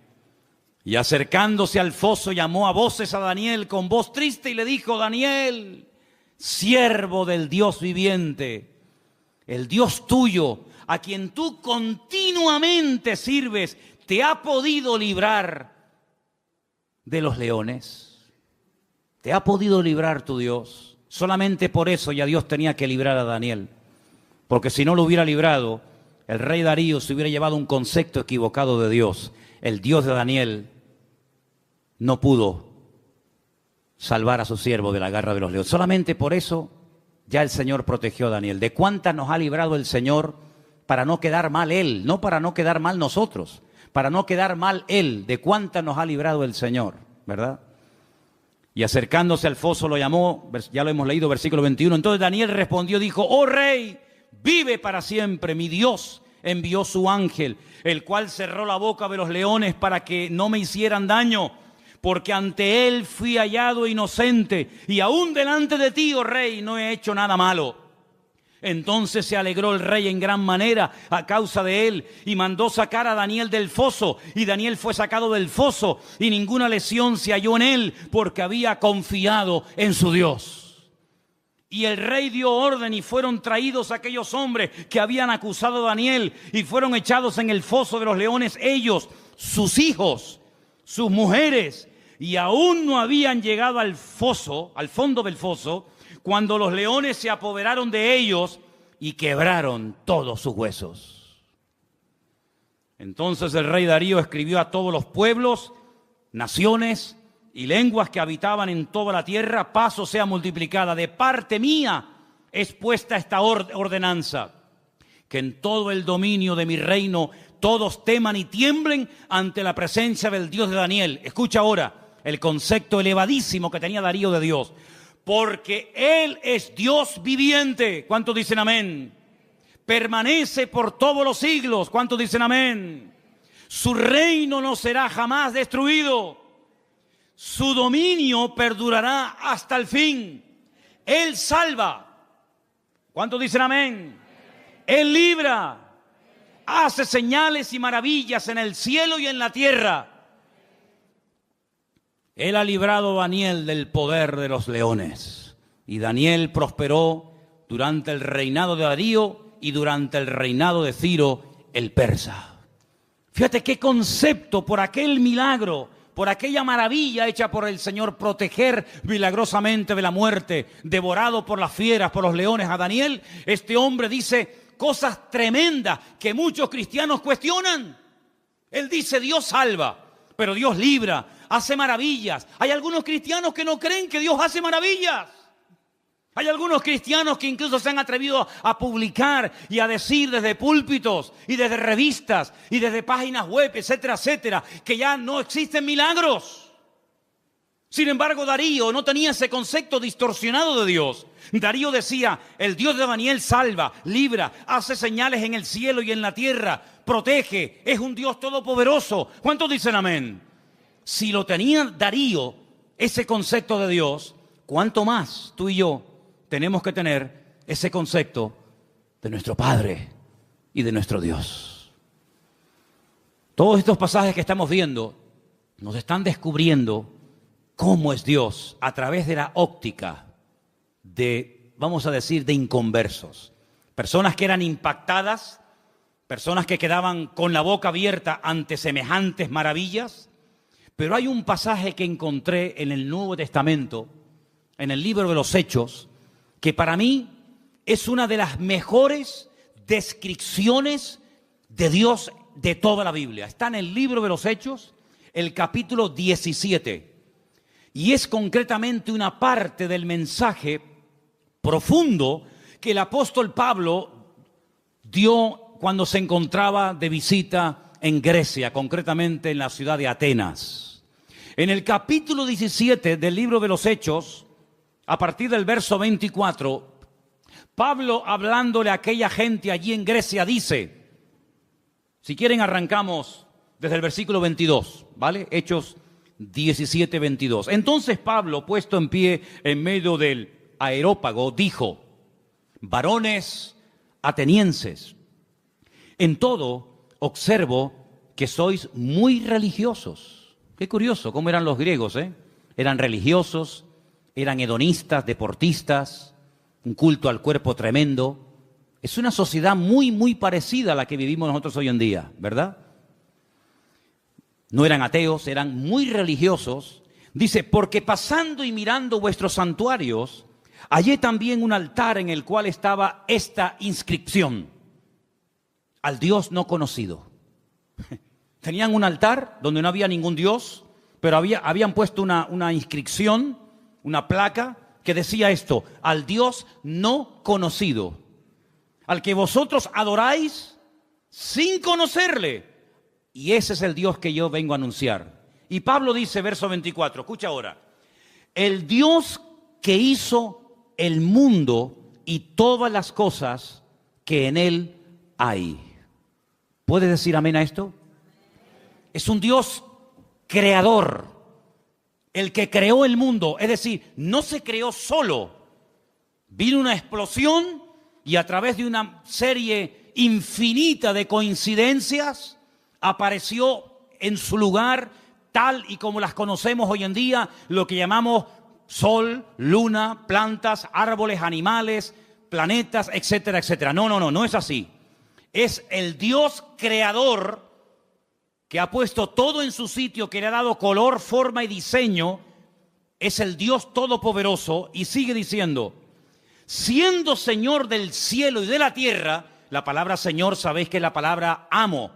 Y acercándose al foso llamó a voces a Daniel con voz triste y le dijo, Daniel, siervo del Dios viviente, el Dios tuyo, a quien tú continuamente sirves, ¿te ha podido librar de los leones? ¿Te ha podido librar tu Dios? Solamente por eso ya Dios tenía que librar a Daniel, porque si no lo hubiera librado, el rey Darío se hubiera llevado un concepto equivocado de Dios. El Dios de Daniel no pudo salvar a su siervo de la garra de los leones. Solamente por eso ya el Señor protegió a Daniel. ¿De cuántas nos ha librado el Señor para no quedar mal Él? No para no quedar mal nosotros, para no quedar mal Él. ¿De cuántas nos ha librado el Señor? ¿Verdad? Y acercándose al foso lo llamó, ya lo hemos leído, versículo 21. Entonces Daniel respondió, dijo, oh rey, vive para siempre, mi Dios envió su ángel, el cual cerró la boca de los leones para que no me hicieran daño, porque ante él fui hallado inocente, y aún delante de ti, oh rey, no he hecho nada malo. Entonces se alegró el rey en gran manera a causa de él, y mandó sacar a Daniel del foso, y Daniel fue sacado del foso, y ninguna lesión se halló en él, porque había confiado en su Dios. Y el rey dio orden y fueron traídos aquellos hombres que habían acusado a Daniel y fueron echados en el foso de los leones, ellos, sus hijos, sus mujeres, y aún no habían llegado al foso, al fondo del foso, cuando los leones se apoderaron de ellos y quebraron todos sus huesos. Entonces el rey Darío escribió a todos los pueblos, naciones y lenguas que habitaban en toda la tierra, paz o sea multiplicada, de parte mía es puesta esta ordenanza, que en todo el dominio de mi reino todos teman y tiemblen ante la presencia del Dios de Daniel. Escucha ahora el concepto elevadísimo que tenía Darío de Dios. Porque Él es Dios viviente. ¿Cuántos dicen amén? Permanece por todos los siglos. ¿Cuántos dicen amén? Su reino no será jamás destruido. Su dominio perdurará hasta el fin. Él salva. ¿Cuántos dicen amén? Él libra. Hace señales y maravillas en el cielo y en la tierra. Él ha librado a Daniel del poder de los leones. Y Daniel prosperó durante el reinado de Darío y durante el reinado de Ciro el persa. Fíjate qué concepto por aquel milagro, por aquella maravilla hecha por el Señor, proteger milagrosamente de la muerte, devorado por las fieras, por los leones a Daniel. Este hombre dice cosas tremendas que muchos cristianos cuestionan. Él dice: Dios salva, pero Dios libra, hace maravillas. Hay algunos cristianos que no creen que Dios hace maravillas. Hay algunos cristianos que incluso se han atrevido a publicar y a decir desde púlpitos y desde revistas y desde páginas web, etcétera, etcétera, que ya no existen milagros. Sin embargo, Darío no tenía ese concepto distorsionado de Dios. Darío decía: el Dios de Daniel salva, libra, hace señales en el cielo y en la tierra, protege, es un Dios todopoderoso. ¿Cuántos dicen amén? Si lo tenía Darío, ese concepto de Dios, ¿cuánto más tú y yo tenemos que tener ese concepto de nuestro Padre y de nuestro Dios? Todos estos pasajes que estamos viendo nos están descubriendo cómo es Dios a través de la óptica de, vamos a decir, de inconversos. Personas que eran impactadas, personas que quedaban con la boca abierta ante semejantes maravillas. Pero hay un pasaje que encontré en el Nuevo Testamento, en el libro de los Hechos, que para mí es una de las mejores descripciones de Dios de toda la Biblia. Está en el libro de los Hechos, el capítulo 17. Y es concretamente una parte del mensaje profundo que el apóstol Pablo dio cuando se encontraba de visita en Grecia, concretamente en la ciudad de Atenas. En el capítulo 17 del libro de los Hechos, a partir del verso 24, Pablo, hablándole a aquella gente allí en Grecia, dice, si quieren arrancamos desde el versículo 22, ¿vale? Hechos 17, 22. Entonces Pablo, puesto en pie en medio del Areópago, dijo: varones atenienses, en todo observo que sois muy religiosos. Qué curioso cómo eran los griegos, ¿eh? Eran religiosos, eran hedonistas, deportistas, un culto al cuerpo tremendo. Es una sociedad muy, muy parecida a la que vivimos nosotros hoy en día, ¿verdad? No eran ateos, eran muy religiosos. Dice, porque pasando y mirando vuestros santuarios, hallé también un altar en el cual estaba esta inscripción: al Dios no conocido. Tenían un altar donde no había ningún Dios, pero habían puesto una inscripción, una placa que decía esto: al Dios no conocido, al que vosotros adoráis sin conocerle. Y ese es el Dios que yo vengo a anunciar. Y Pablo dice, verso 24, escucha ahora: el Dios que hizo el mundo y todas las cosas que en él hay. ¿Puedes decir amén a esto? Es un Dios creador, el que creó el mundo. Es decir, no se creó solo. Vino una explosión y a través de una serie infinita de coincidencias apareció en su lugar, tal y como las conocemos hoy en día, lo que llamamos sol, luna, plantas, árboles, animales, planetas, etcétera, etcétera. No es así. Es el Dios creador que ha puesto todo en su sitio, que le ha dado color, forma y diseño. Es el Dios todopoderoso. Y sigue diciendo, siendo Señor del cielo y de la tierra. La palabra Señor, sabéis que es la palabra amo.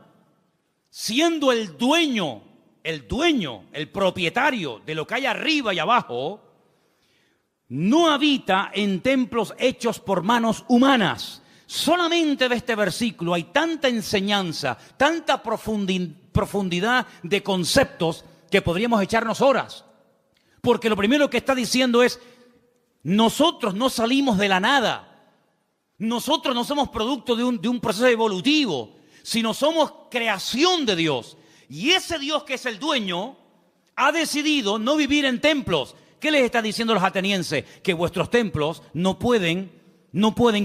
Siendo el dueño, el propietario de lo que hay arriba y abajo, no habita en templos hechos por manos humanas. Solamente de este versículo hay tanta enseñanza, tanta profundidad de conceptos que podríamos echarnos horas. Porque lo primero que está diciendo es, nosotros no salimos de la nada. Nosotros no somos producto de un proceso evolutivo, sino somos creación de Dios. Y ese Dios que es el dueño ha decidido no vivir en templos. ¿Qué les está diciendo a los atenienses? Que vuestros templos no pueden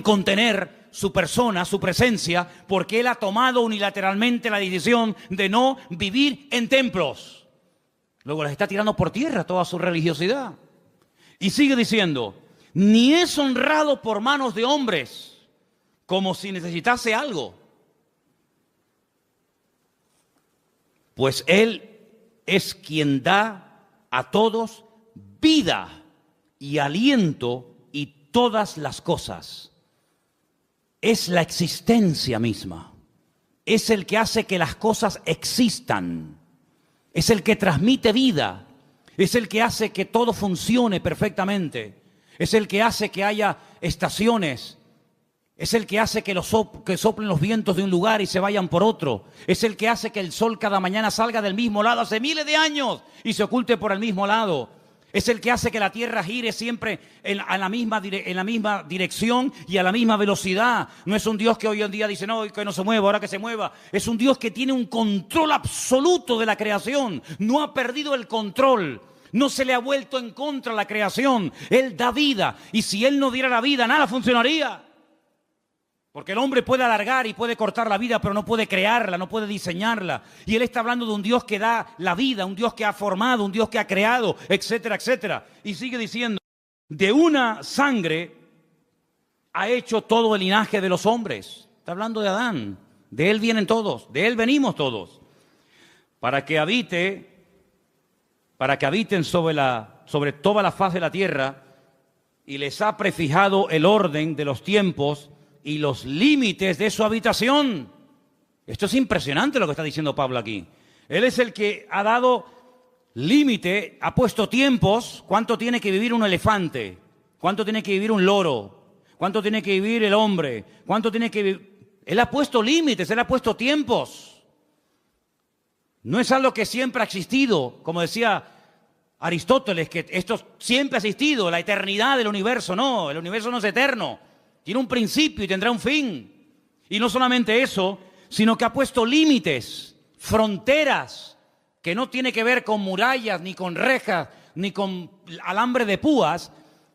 contener su persona, su presencia, porque Él ha tomado unilateralmente la decisión de no vivir en templos. Luego les está tirando por tierra toda su religiosidad. Y sigue diciendo, ni es honrado por manos de hombres, como si necesitase algo. Pues Él es quien da a todos vida y aliento y todas las cosas. Es la existencia misma. Es el que hace que las cosas existan. Es el que transmite vida. Es el que hace que todo funcione perfectamente. Es el que hace que haya estaciones. Es el que hace que soplen los vientos de un lugar y se vayan por otro. Es el que hace que el sol cada mañana salga del mismo lado hace miles de años y se oculte por el mismo lado. Es el que hace que la tierra gire siempre en la misma dirección y a la misma velocidad. No es un Dios que hoy en día dice, no, que no se mueva, ahora que se mueva. Es un Dios que tiene un control absoluto de la creación. No ha perdido el control. No se le ha vuelto en contra la creación. Él da vida. Y si Él no diera la vida, nada funcionaría. Porque el hombre puede alargar y puede cortar la vida, pero no puede crearla, no puede diseñarla. Y Él está hablando de un Dios que da la vida, un Dios que ha formado, un Dios que ha creado, etcétera, etcétera. Y sigue diciendo, de una sangre ha hecho todo el linaje de los hombres. Está hablando de Adán. De Él vienen todos, de Él venimos todos. Para que habiten sobre toda la faz de la tierra, y les ha prefijado el orden de los tiempos y los límites de su habitación. Esto es impresionante lo que está diciendo Pablo aquí. Él es el que ha dado límite, ha puesto tiempos. ¿Cuánto tiene que vivir un elefante? ¿Cuánto tiene que vivir un loro? ¿Cuánto tiene que vivir el hombre? ¿Cuánto tiene que vivir? Él ha puesto límites, Él ha puesto tiempos. No es algo que siempre ha existido, como decía Aristóteles, que esto siempre ha existido, la eternidad del universo. No, el universo no es eterno. Tiene un principio y tendrá un fin. Y no solamente eso, sino que ha puesto límites, fronteras, que no tiene que ver con murallas, ni con rejas, ni con alambre de púas.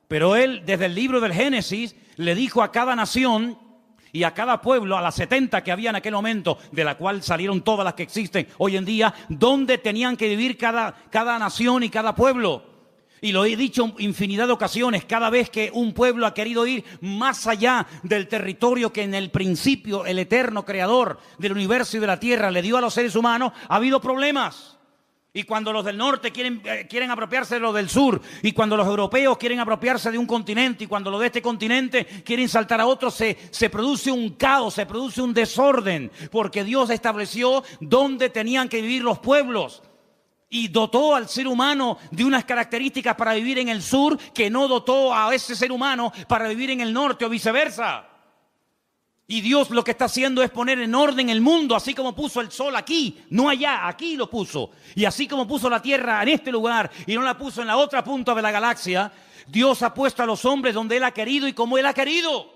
Pero Él, desde el libro del Génesis, le dijo a cada nación y a cada pueblo, a las 70 que había en aquel momento, de la cual salieron todas las que existen hoy en día, dónde tenían que vivir cada nación y cada pueblo. Y lo he dicho infinidad de ocasiones, cada vez que un pueblo ha querido ir más allá del territorio que en el principio el eterno creador del universo y de la tierra le dio a los seres humanos, ha habido problemas. Y cuando los del norte quieren apropiarse de los del sur, y cuando los europeos quieren apropiarse de un continente, y cuando los de este continente quieren saltar a otro, se produce un caos, se produce un desorden, porque Dios estableció dónde tenían que vivir los pueblos. Y dotó al ser humano de unas características para vivir en el sur que no dotó a ese ser humano para vivir en el norte o viceversa. Y Dios lo que está haciendo es poner en orden el mundo, así como puso el sol aquí, no allá, aquí lo puso. Y así como puso la tierra en este lugar y no la puso en la otra punta de la galaxia, Dios ha puesto a los hombres donde Él ha querido y como Él ha querido.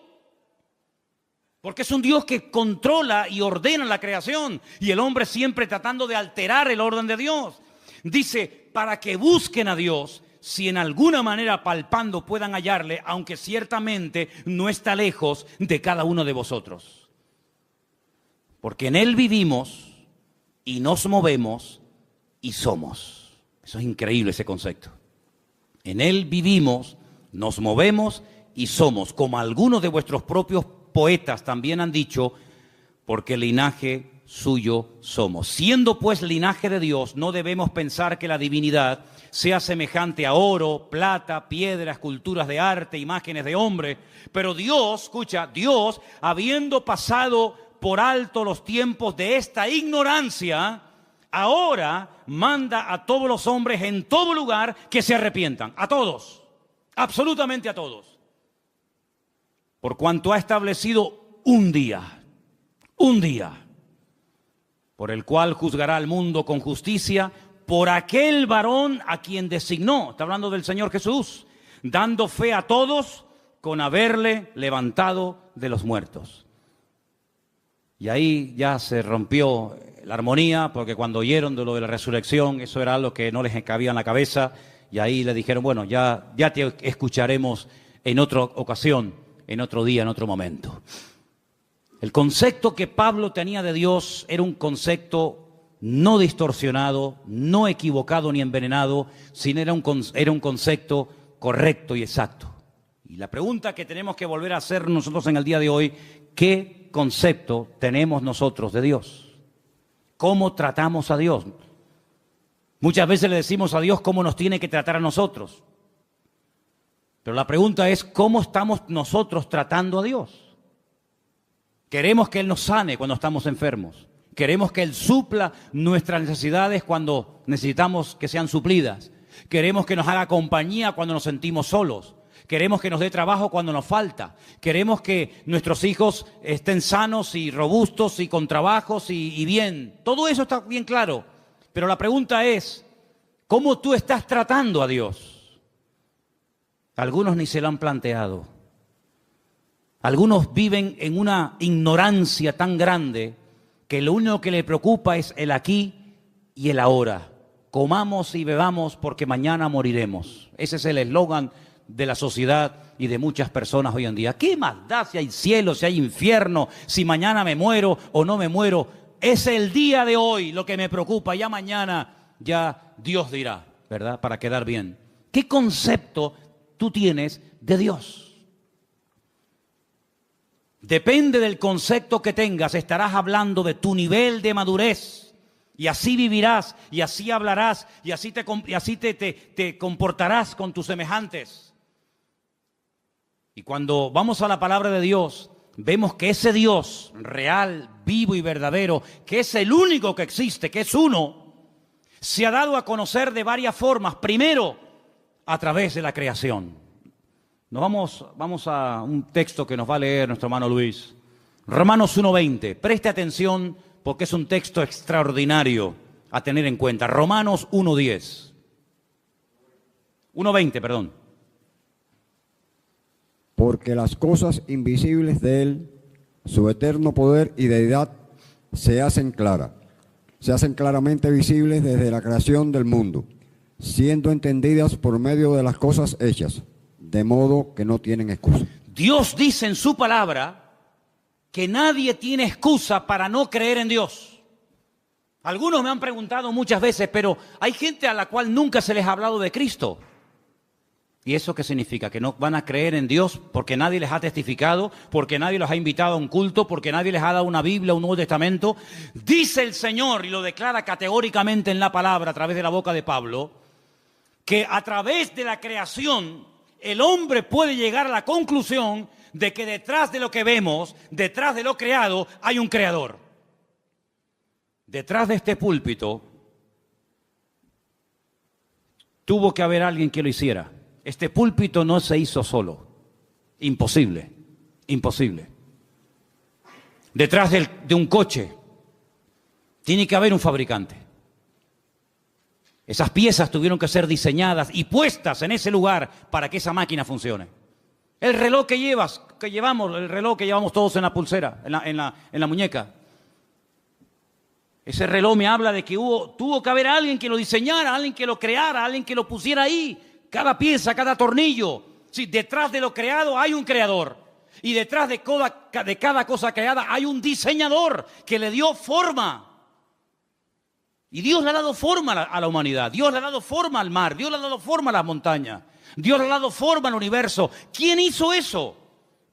Porque es un Dios que controla y ordena la creación y el hombre siempre tratando de alterar el orden de Dios. Dice, para que busquen a Dios, si en alguna manera palpando puedan hallarle, aunque ciertamente no está lejos de cada uno de vosotros. Porque en Él vivimos y nos movemos y somos. Eso es increíble, ese concepto. En Él vivimos, nos movemos y somos, como algunos de vuestros propios poetas también han dicho, porque linaje suyo somos. Siendo pues linaje de Dios, no debemos pensar que la divinidad sea semejante a oro, plata, piedra, esculturas de arte, imágenes de hombre. Pero Dios, escucha, Dios, habiendo pasado por alto los tiempos de esta ignorancia, ahora manda a todos los hombres en todo lugar que se arrepientan. A todos, absolutamente a todos. Por cuanto ha establecido un día, por el cual juzgará al mundo con justicia por aquel varón a quien designó. Está hablando del Señor Jesús, dando fe a todos con haberle levantado de los muertos. Y ahí ya se rompió la armonía, porque cuando oyeron de lo de la resurrección, eso era algo que no les cabía en la cabeza, y ahí le dijeron, bueno, ya te escucharemos en otra ocasión, en otro día, en otro momento. El concepto que Pablo tenía de Dios era un concepto no distorsionado, no equivocado ni envenenado, sino era un concepto correcto y exacto. Y la pregunta que tenemos que volver a hacer nosotros en el día de hoy, ¿qué concepto tenemos nosotros de Dios? ¿Cómo tratamos a Dios? Muchas veces le decimos a Dios cómo nos tiene que tratar a nosotros. Pero la pregunta es, ¿cómo estamos nosotros tratando a Dios? Queremos que Él nos sane cuando estamos enfermos. Queremos que Él supla nuestras necesidades cuando necesitamos que sean suplidas. Queremos que nos haga compañía cuando nos sentimos solos. Queremos que nos dé trabajo cuando nos falta. Queremos que nuestros hijos estén sanos y robustos y con trabajos y bien. Todo eso está bien claro. Pero la pregunta es, ¿cómo tú estás tratando a Dios? Algunos ni se lo han planteado. Algunos viven en una ignorancia tan grande que lo único que le preocupa es el aquí y el ahora. Comamos y bebamos porque mañana moriremos. Ese es el eslogan de la sociedad y de muchas personas hoy en día. ¿Qué más da si hay cielo, si hay infierno, si mañana me muero o no me muero? Es el día de hoy lo que me preocupa. Ya mañana ya Dios dirá, ¿verdad? Para quedar bien. ¿Qué concepto tú tienes de Dios? Depende del concepto que tengas, estarás hablando de tu nivel de madurez. Y así vivirás, y así hablarás, y así te comportarás con tus semejantes. Y cuando vamos a la palabra de Dios, vemos que ese Dios real, vivo y verdadero, que es el único que existe, que es uno, se ha dado a conocer de varias formas. Primero, a través de la creación. Vamos a un texto que nos va a leer nuestro hermano Luis. Romanos 1:20. Preste atención porque es un texto extraordinario a tener en cuenta. Romanos 1:10. 1:20, perdón. Porque las cosas invisibles de Él, su eterno poder y deidad, se hacen claramente visibles desde la creación del mundo, siendo entendidas por medio de las cosas hechas, de modo que no tienen excusa. Dios dice en su palabra que nadie tiene excusa para no creer en Dios. Algunos me han preguntado muchas veces, pero hay gente a la cual nunca se les ha hablado de Cristo. ¿Y eso qué significa? ¿Que no van a creer en Dios porque nadie les ha testificado, porque nadie los ha invitado a un culto, porque nadie les ha dado una Biblia, un Nuevo Testamento? Dice el Señor, y lo declara categóricamente en la palabra a través de la boca de Pablo, que a través de la creación el hombre puede llegar a la conclusión de que detrás de lo que vemos, detrás de lo creado, hay un creador. Detrás de este púlpito tuvo que haber alguien que lo hiciera. Este púlpito no se hizo solo. Imposible, imposible. Detrás de un coche tiene que haber un fabricante. Esas piezas tuvieron que ser diseñadas y puestas en ese lugar para que esa máquina funcione. El reloj que llevamos, el reloj que llevamos todos en la pulsera, en la muñeca. Ese reloj me habla de que tuvo que haber alguien que lo diseñara, alguien que lo creara, alguien que lo pusiera ahí. Cada pieza, cada tornillo. Sí, detrás de lo creado hay un creador. Y detrás de cada cosa creada hay un diseñador que le dio forma. Y Dios le ha dado forma a la humanidad. Dios le ha dado forma al mar. Dios le ha dado forma a las montañas. Dios le ha dado forma al universo. ¿Quién hizo eso?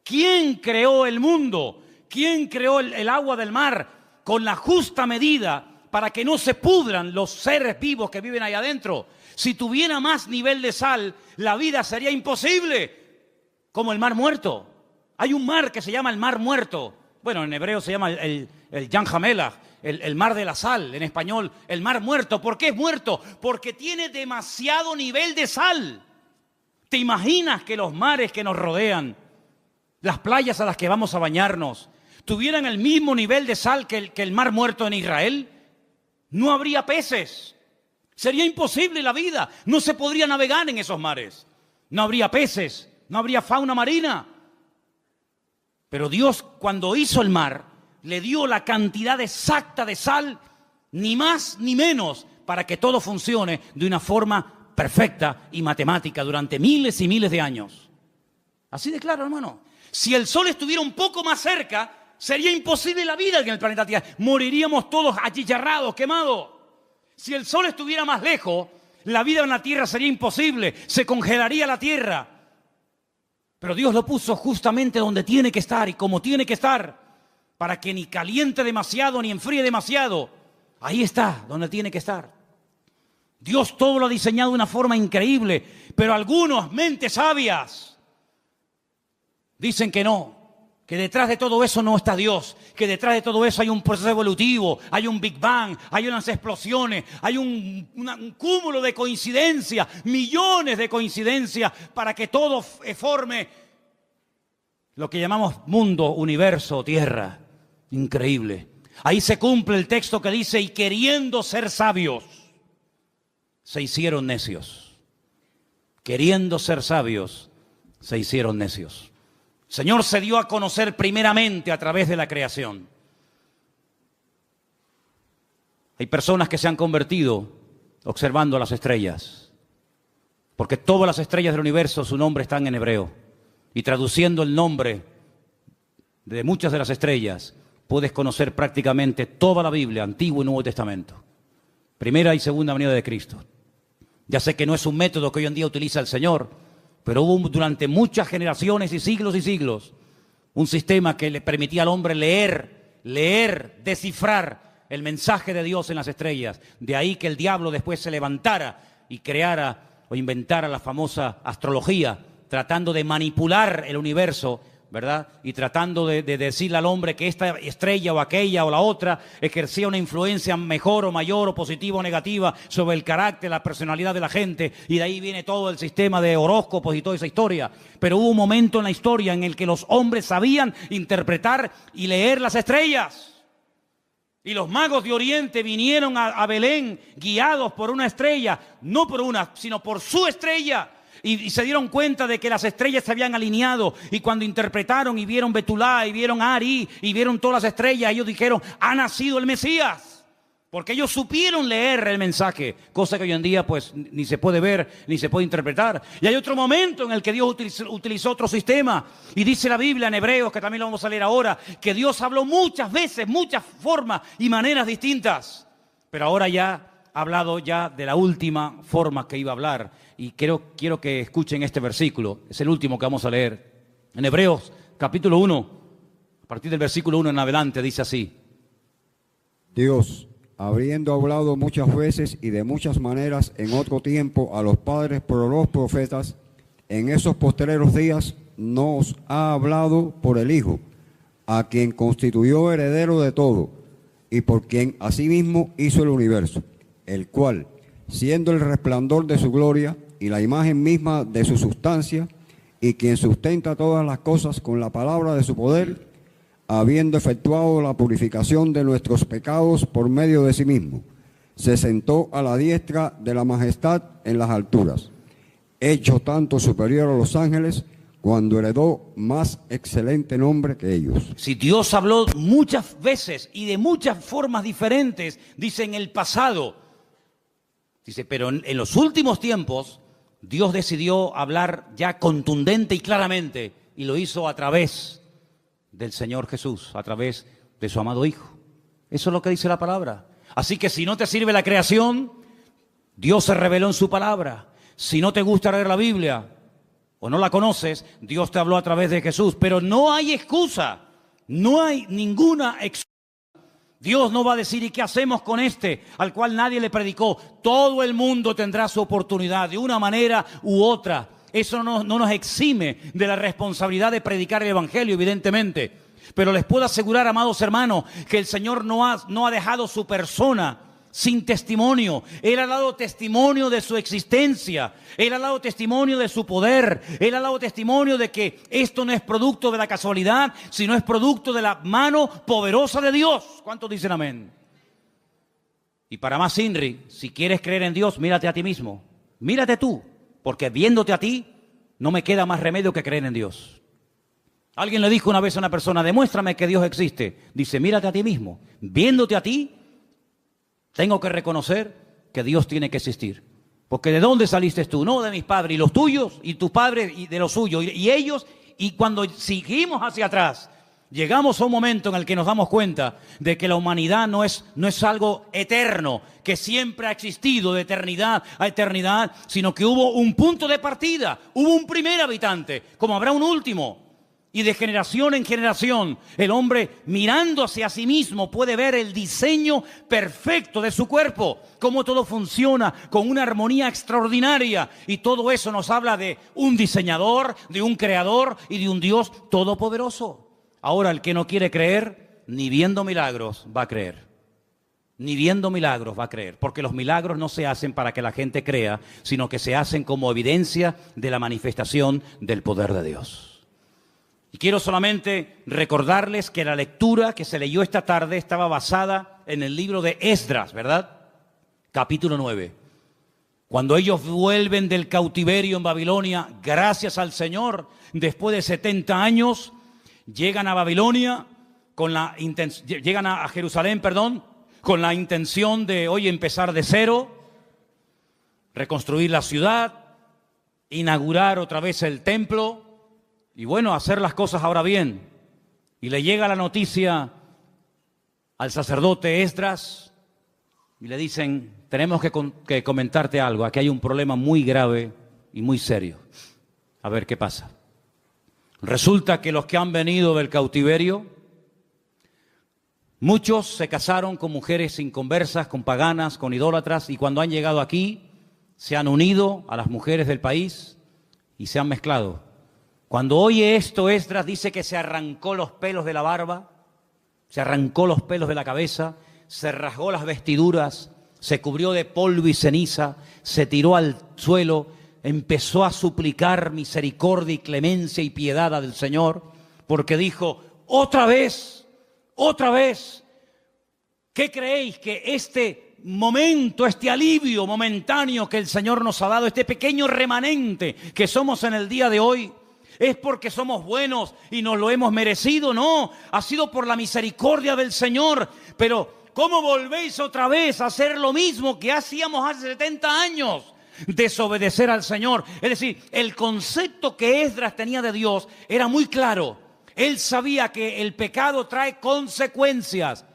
¿Quién creó el mundo? ¿Quién creó el agua del mar con la justa medida para que no se pudran los seres vivos que viven ahí adentro? Si tuviera más nivel de sal, la vida sería imposible, como el mar muerto. Hay un mar que se llama el mar muerto. Bueno, en hebreo se llama el Yam HaMelach, el mar de la sal. En español, el mar muerto. ¿Por qué es muerto? Porque tiene demasiado nivel de sal. ¿Te imaginas que los mares que nos rodean, las playas a las que vamos a bañarnos, tuvieran el mismo nivel de sal que el mar muerto en Israel? No habría peces. Sería imposible la vida. No se podría navegar en esos mares. No habría peces, no habría fauna marina. Pero Dios, cuando hizo el mar, le dio la cantidad exacta de sal, ni más ni menos, para que todo funcione de una forma perfecta y matemática durante miles y miles de años. Así de claro, hermano. Si el sol estuviera un poco más cerca, sería imposible la vida en el planeta Tierra. Moriríamos todos achicharrados, quemados. Si el sol estuviera más lejos, la vida en la tierra sería imposible, se congelaría la tierra. Pero Dios lo puso justamente donde tiene que estar y como tiene que estar, para que ni caliente demasiado ni enfríe demasiado. Ahí está, donde tiene que estar. Dios todo lo ha diseñado de una forma increíble, pero algunas mentes sabias dicen que no, que detrás de todo eso no está Dios, que detrás de todo eso hay un proceso evolutivo, hay un Big Bang, hay unas explosiones, hay un cúmulo de coincidencias, millones de coincidencias para que todo forme lo que llamamos mundo, universo, tierra. Increíble. Ahí se cumple el texto que dice, y queriendo ser sabios, se hicieron necios. Queriendo ser sabios, se hicieron necios. El Señor se dio a conocer primeramente a través de la creación. Hay personas que se han convertido observando las estrellas, porque todas las estrellas del universo, su nombre están en hebreo. Y traduciendo el nombre de muchas de las estrellas, puedes conocer prácticamente toda la Biblia, Antiguo y Nuevo Testamento. Primera y segunda venida de Cristo. Ya sé que no es un método que hoy en día utiliza el Señor, pero hubo durante muchas generaciones y siglos, un sistema que le permitía al hombre leer, descifrar el mensaje de Dios en las estrellas. De ahí que el diablo después se levantara y creara o inventara la famosa astrología, tratando de manipular el universo, ¿verdad? Y tratando de decirle al hombre que esta estrella o aquella o la otra ejercía una influencia mejor o mayor o positiva o negativa sobre el carácter, la personalidad de la gente. Y de ahí viene todo el sistema de horóscopos y toda esa historia. Pero hubo un momento en la historia en el que los hombres sabían interpretar y leer las estrellas. Y los magos de Oriente vinieron a Belén guiados por una estrella, no por una, sino por su estrella. Y se dieron cuenta de que las estrellas se habían alineado. Y cuando interpretaron y vieron Betulá y vieron Ari y vieron todas las estrellas, ellos dijeron, ha nacido el Mesías. Porque ellos supieron leer el mensaje, cosa que hoy en día pues ni se puede ver ni se puede interpretar. Y hay otro momento en el que Dios utilizó otro sistema. Y dice la Biblia en Hebreos, que también lo vamos a leer ahora, que Dios habló muchas veces, muchas formas y maneras distintas. Pero ahora ya ha hablado ya de la última forma que iba a hablar. Y quiero que escuchen este versículo. Es el último que vamos a leer. En Hebreos capítulo 1, a partir del versículo 1 en adelante, dice así. Dios, habiendo hablado muchas veces y de muchas maneras en otro tiempo a los padres por los profetas, en esos postreros días nos ha hablado por el Hijo, a quien constituyó heredero de todo, y por quien asimismo hizo el universo, el cual, siendo el resplandor de su gloria y la imagen misma de su sustancia, y quien sustenta todas las cosas con la palabra de su poder, habiendo efectuado la purificación de nuestros pecados por medio de sí mismo, se sentó a la diestra de la majestad en las alturas, hecho tanto superior a los ángeles, cuando heredó más excelente nombre que ellos. Si Dios habló muchas veces y de muchas formas diferentes, dice en el pasado, dice, pero en los últimos tiempos, Dios decidió hablar ya contundente y claramente, y lo hizo a través del Señor Jesús, a través de su amado Hijo. Eso es lo que dice la palabra. Así que si no te sirve la creación, Dios se reveló en su palabra. Si no te gusta leer la Biblia o no la conoces, Dios te habló a través de Jesús. Pero no hay excusa, no hay ninguna excusa. Dios no va a decir, ¿y qué hacemos con este al cual nadie le predicó? Todo el mundo tendrá su oportunidad de una manera u otra. Eso no nos exime de la responsabilidad de predicar el Evangelio, evidentemente. Pero les puedo asegurar, amados hermanos, que el Señor no ha dejado su persona sin testimonio. Él ha dado testimonio de su existencia. Él ha dado testimonio de su poder. Él ha dado testimonio de que esto no es producto de la casualidad, sino es producto de la mano poderosa de Dios. ¿Cuántos dicen amén? Y para más Inri, si quieres creer en Dios, mírate a ti mismo. Mírate tú, porque viéndote a ti, no me queda más remedio que creer en Dios. Alguien le dijo una vez a una persona, demuéstrame que Dios existe. Dice, mírate a ti mismo. Viéndote a ti, tengo que reconocer que Dios tiene que existir. Porque ¿de dónde saliste tú? No de mis padres, y los tuyos, y tus padres, y de los suyos, y ellos. Y cuando seguimos hacia atrás, Llegamos a un momento en el que nos damos cuenta de que la humanidad no es algo eterno, que siempre ha existido de eternidad a eternidad, sino que hubo un punto de partida, hubo un primer habitante, como habrá un último. Y de generación en generación, el hombre mirando hacia sí mismo puede ver el diseño perfecto de su cuerpo, cómo todo funciona con una armonía extraordinaria. Y todo eso nos habla de un diseñador, de un creador y de un Dios todopoderoso. Ahora, el que no quiere creer, ni viendo milagros va a creer. Ni viendo milagros va a creer, porque los milagros no se hacen para que la gente crea, sino que se hacen como evidencia de la manifestación del poder de Dios. Y quiero solamente recordarles que la lectura que se leyó esta tarde estaba basada en el libro de Esdras, ¿verdad? Capítulo 9. Cuando ellos vuelven del cautiverio en Babilonia, gracias al Señor, después de 70 años, llegan a Babilonia, llegan a Jerusalén, con la intención de hoy empezar de cero, reconstruir la ciudad, inaugurar otra vez el templo, y bueno, hacer las cosas ahora bien. Y le llega la noticia al sacerdote Esdras y le dicen, tenemos que comentarte algo, aquí hay un problema muy grave y muy serio. A ver qué pasa. Resulta que los que han venido del cautiverio, muchos se casaron con mujeres inconversas, con paganas, con idólatras, y cuando han llegado aquí, se han unido a las mujeres del país y se han mezclado. Cuando oye esto, Esdras dice que se arrancó los pelos de la barba, se arrancó los pelos de la cabeza, se rasgó las vestiduras, se cubrió de polvo y ceniza, se tiró al suelo, empezó a suplicar misericordia y clemencia y piedad del Señor, porque dijo, otra vez, ¿qué creéis que este momento, este alivio momentáneo que el Señor nos ha dado, este pequeño remanente que somos en el día de hoy, es porque somos buenos y nos lo hemos merecido? No, ha sido por la misericordia del Señor. Pero ¿cómo volvéis otra vez a hacer lo mismo que hacíamos hace 70 años? Desobedecer al Señor. Es decir, el concepto que Esdras tenía de Dios era muy claro. Él sabía que el pecado trae consecuencias.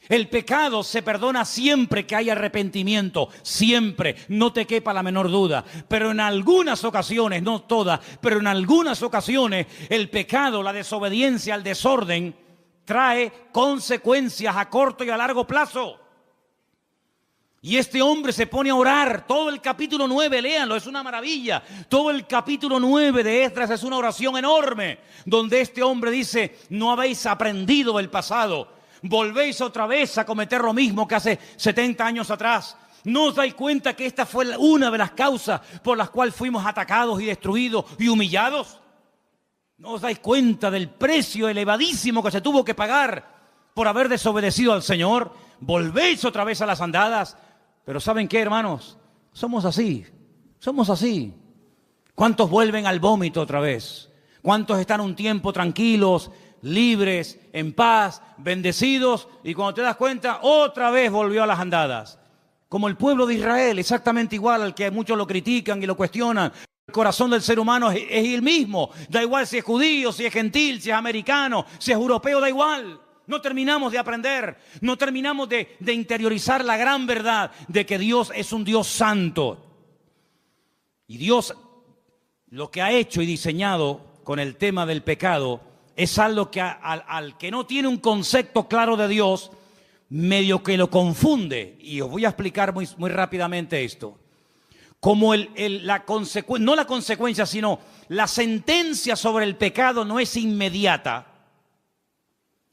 El pecado se perdona siempre que hay arrepentimiento, siempre, no te quepa la menor duda. Pero en algunas ocasiones, no todas, pero en algunas ocasiones el pecado, la desobediencia, el desorden, trae consecuencias a corto y a largo plazo. Y este hombre se pone a orar, todo el capítulo 9, léanlo, es una maravilla. Todo el capítulo 9 de Esdras es una oración enorme, donde este hombre dice, no habéis aprendido del pasado. Volvéis otra vez a cometer lo mismo que hace 70 años atrás. ¿No os dais cuenta que esta fue una de las causas por las cuales fuimos atacados y destruidos y humillados? ¿No os dais cuenta del precio elevadísimo que se tuvo que pagar por haber desobedecido al Señor? Volvéis otra vez a las andadas. Pero ¿saben qué, hermanos? Somos así. ¿Cuántos vuelven al vómito otra vez? ¿Cuántos están un tiempo tranquilos, libres, en paz, bendecidos, y cuando te das cuenta, otra vez volvió a las andadas? Como el pueblo de Israel, exactamente igual, al que muchos lo critican y lo cuestionan. El corazón del ser humano es el mismo, da igual si es judío, si es gentil, si es americano, si es europeo, da igual. No terminamos de aprender, no terminamos de interiorizar la gran verdad de que Dios es un Dios santo. Y Dios lo que ha hecho y diseñado con el tema del pecado es algo que al que no tiene un concepto claro de Dios, medio que lo confunde. Y os voy a explicar muy rápidamente esto. Como no la consecuencia, sino la sentencia sobre el pecado no es inmediata.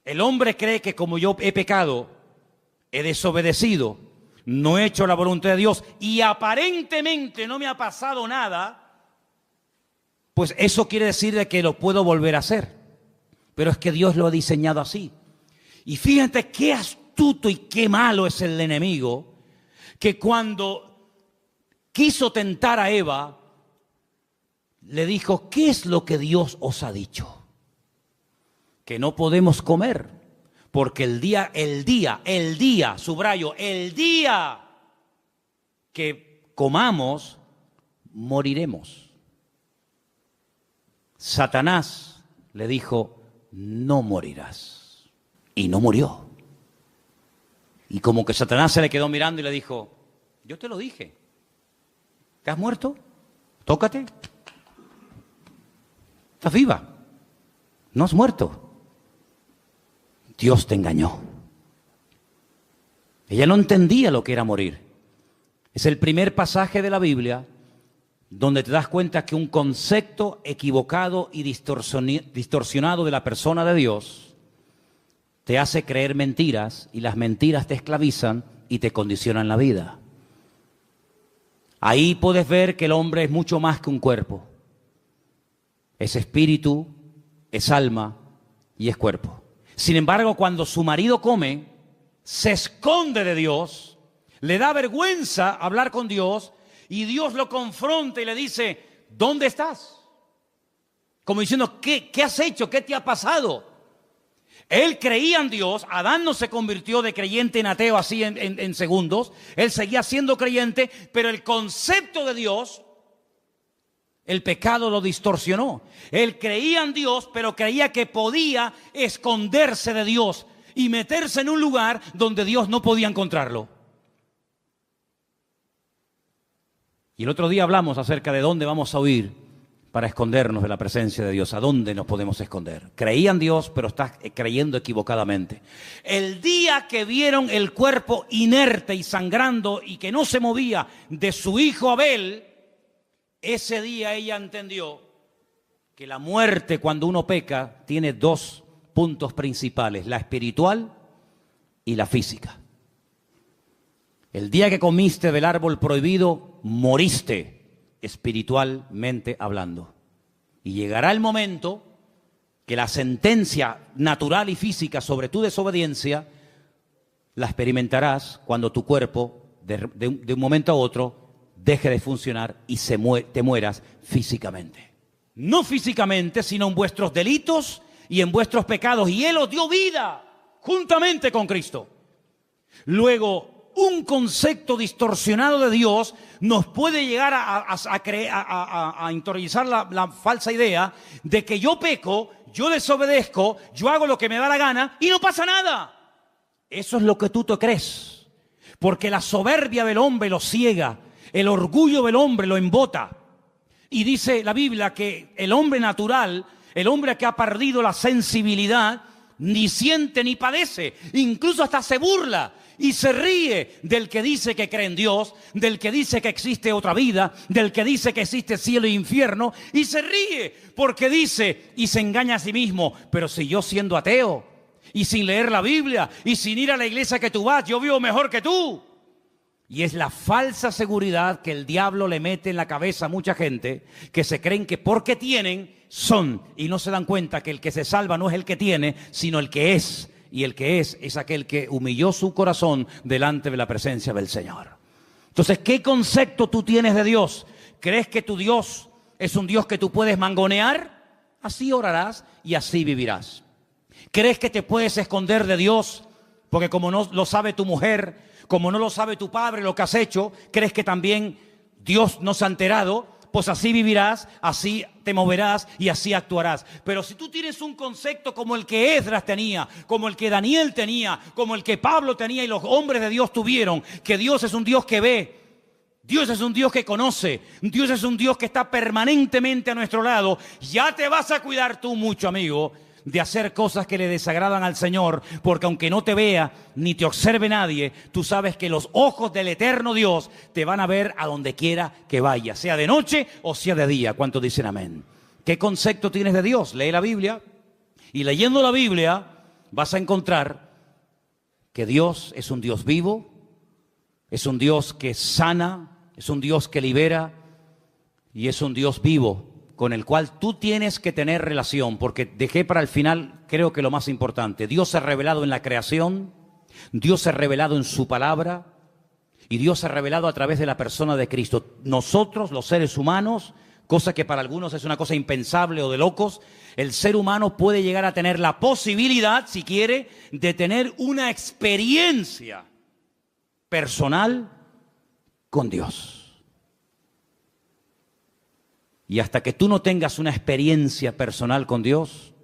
El hombre cree que como yo he pecado, he desobedecido, no he hecho la voluntad de Dios y aparentemente no me ha pasado nada, pues eso quiere decir de que lo puedo volver a hacer. Pero es que Dios lo ha diseñado así. Y fíjate qué astuto y qué malo es el enemigo, que cuando quiso tentar a Eva, le dijo, ¿qué es lo que Dios os ha dicho? Que no podemos comer, porque el día, subrayo, el día que comamos, moriremos. Satanás le dijo, no morirás. Y no murió. Y como que Satanás se le quedó mirando y le dijo, yo te lo dije, ¿te has muerto? Tócate. Estás viva, no has muerto. Dios te engañó. Ella no entendía lo que era morir. Es el primer pasaje de la Biblia donde te das cuenta que un concepto equivocado y distorsionado de la persona de Dios te hace creer mentiras, y las mentiras te esclavizan y te condicionan la vida. Ahí puedes ver que el hombre es mucho más que un cuerpo. Es espíritu, es alma y es cuerpo. Sin embargo, cuando su marido come, se esconde de Dios, le da vergüenza hablar con Dios, y Dios lo confronta y le dice, ¿dónde estás? Como diciendo, ¿qué has hecho? ¿Qué te ha pasado? Él creía en Dios. Adán no se convirtió de creyente en ateo así en segundos. Él seguía siendo creyente, pero el concepto de Dios, el pecado lo distorsionó. Él creía en Dios, pero creía que podía esconderse de Dios y meterse en un lugar donde Dios no podía encontrarlo. Y el otro día hablamos acerca de dónde vamos a huir para escondernos de la presencia de Dios. ¿A dónde nos podemos esconder? Creía en Dios, pero estás creyendo equivocadamente. El día que vieron el cuerpo inerte y sangrando y que no se movía de su hijo Abel, ese día ella entendió que la muerte, cuando uno peca, tiene dos puntos principales: la espiritual y la física. El día que comiste del árbol prohibido, moriste espiritualmente hablando. Y llegará el momento que la sentencia natural y física sobre tu desobediencia la experimentarás cuando tu cuerpo, de un momento a otro, deje de funcionar y te mueras físicamente. No físicamente, sino en vuestros delitos y en vuestros pecados. Y Él os dio vida juntamente con Cristo. Luego, un concepto distorsionado de Dios nos puede llegar a interiorizar la falsa idea de que yo peco, yo desobedezco, yo hago lo que me da la gana y no pasa nada. Eso es lo que tú te crees, porque la soberbia del hombre lo ciega, el orgullo del hombre lo embota. Y dice la Biblia que el hombre natural, el hombre que ha perdido la sensibilidad, ni siente ni padece, incluso hasta se burla y se ríe del que dice que cree en Dios, del que dice que existe otra vida, del que dice que existe cielo e infierno, y se ríe porque dice y se engaña a sí mismo, pero si yo siendo ateo y sin leer la Biblia y sin ir a la iglesia que tú vas, yo vivo mejor que tú. Y es la falsa seguridad que el diablo le mete en la cabeza a mucha gente, que se creen que porque tienen, son, y no se dan cuenta que el que se salva no es el que tiene, sino el que es. Y el que es aquel que humilló su corazón delante de la presencia del Señor. Entonces, ¿qué concepto tú tienes de Dios? ¿Crees que tu Dios es un Dios que tú puedes mangonear? Así orarás y así vivirás. ¿Crees que te puedes esconder de Dios? Porque como no lo sabe tu mujer, como no lo sabe tu padre lo que has hecho, ¿crees que también Dios no se ha enterado? Pues así vivirás, así te moverás y así actuarás. Pero si tú tienes un concepto como el que Esdras tenía, como el que Daniel tenía, como el que Pablo tenía y los hombres de Dios tuvieron, que Dios es un Dios que ve, Dios es un Dios que conoce, Dios es un Dios que está permanentemente a nuestro lado, ya te vas a cuidar tú mucho, amigo, de hacer cosas que le desagradan al Señor, porque aunque no te vea ni te observe nadie, tú sabes que los ojos del eterno Dios te van a ver a donde quiera que vayas, sea de noche o sea de día. ¿Cuántos dicen amén? ¿Qué concepto tienes de Dios? Lee la Biblia, y leyendo la Biblia vas a encontrar que Dios es un Dios vivo, es un Dios que sana, es un Dios que libera y es un Dios vivo, con el cual tú tienes que tener relación, porque dejé para el final, creo que lo más importante. Dios se ha revelado en la creación, Dios se ha revelado en su palabra, y Dios se ha revelado a través de la persona de Cristo. Nosotros, los seres humanos, cosa que para algunos es una cosa impensable o de locos, el ser humano puede llegar a tener la posibilidad, si quiere, de tener una experiencia personal con Dios. Y hasta que tú no tengas una experiencia personal con Dios,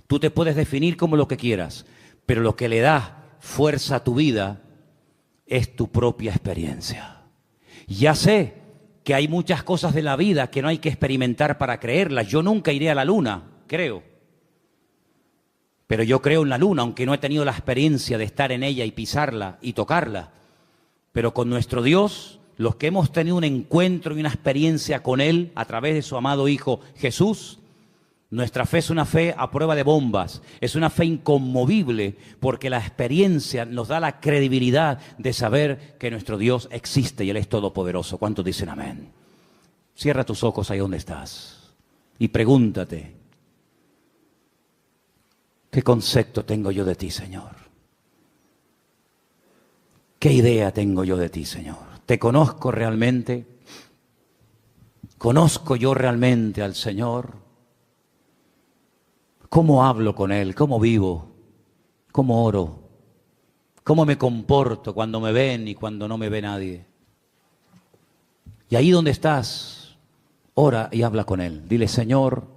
Tú te puedes definir como lo que quieras, pero lo que le da fuerza a tu vida es tu propia experiencia. Ya sé que hay muchas cosas de la vida que no hay que experimentar para creerlas. Yo nunca iré a la luna, creo. Pero yo creo en la luna, aunque no he tenido la experiencia de estar en ella y pisarla y tocarla. Pero con nuestro Dios, los que hemos tenido un encuentro y una experiencia con Él a través de su amado Hijo Jesús, nuestra fe es una fe a prueba de bombas, es una fe inconmovible, porque la experiencia nos da la credibilidad de saber que nuestro Dios existe y Él es todopoderoso. ¿Cuántos dicen amén? Cierra tus ojos ahí donde estás y pregúntate, ¿qué concepto tengo yo de ti, Señor? ¿Qué idea tengo yo de ti, Señor? ¿Te conozco realmente? ¿Conozco yo realmente al Señor? ¿Cómo hablo con Él? ¿Cómo vivo? ¿Cómo oro? ¿Cómo me comporto cuando me ven y cuando no me ve nadie? Y ahí donde estás, ora y habla con Él. Dile, Señor,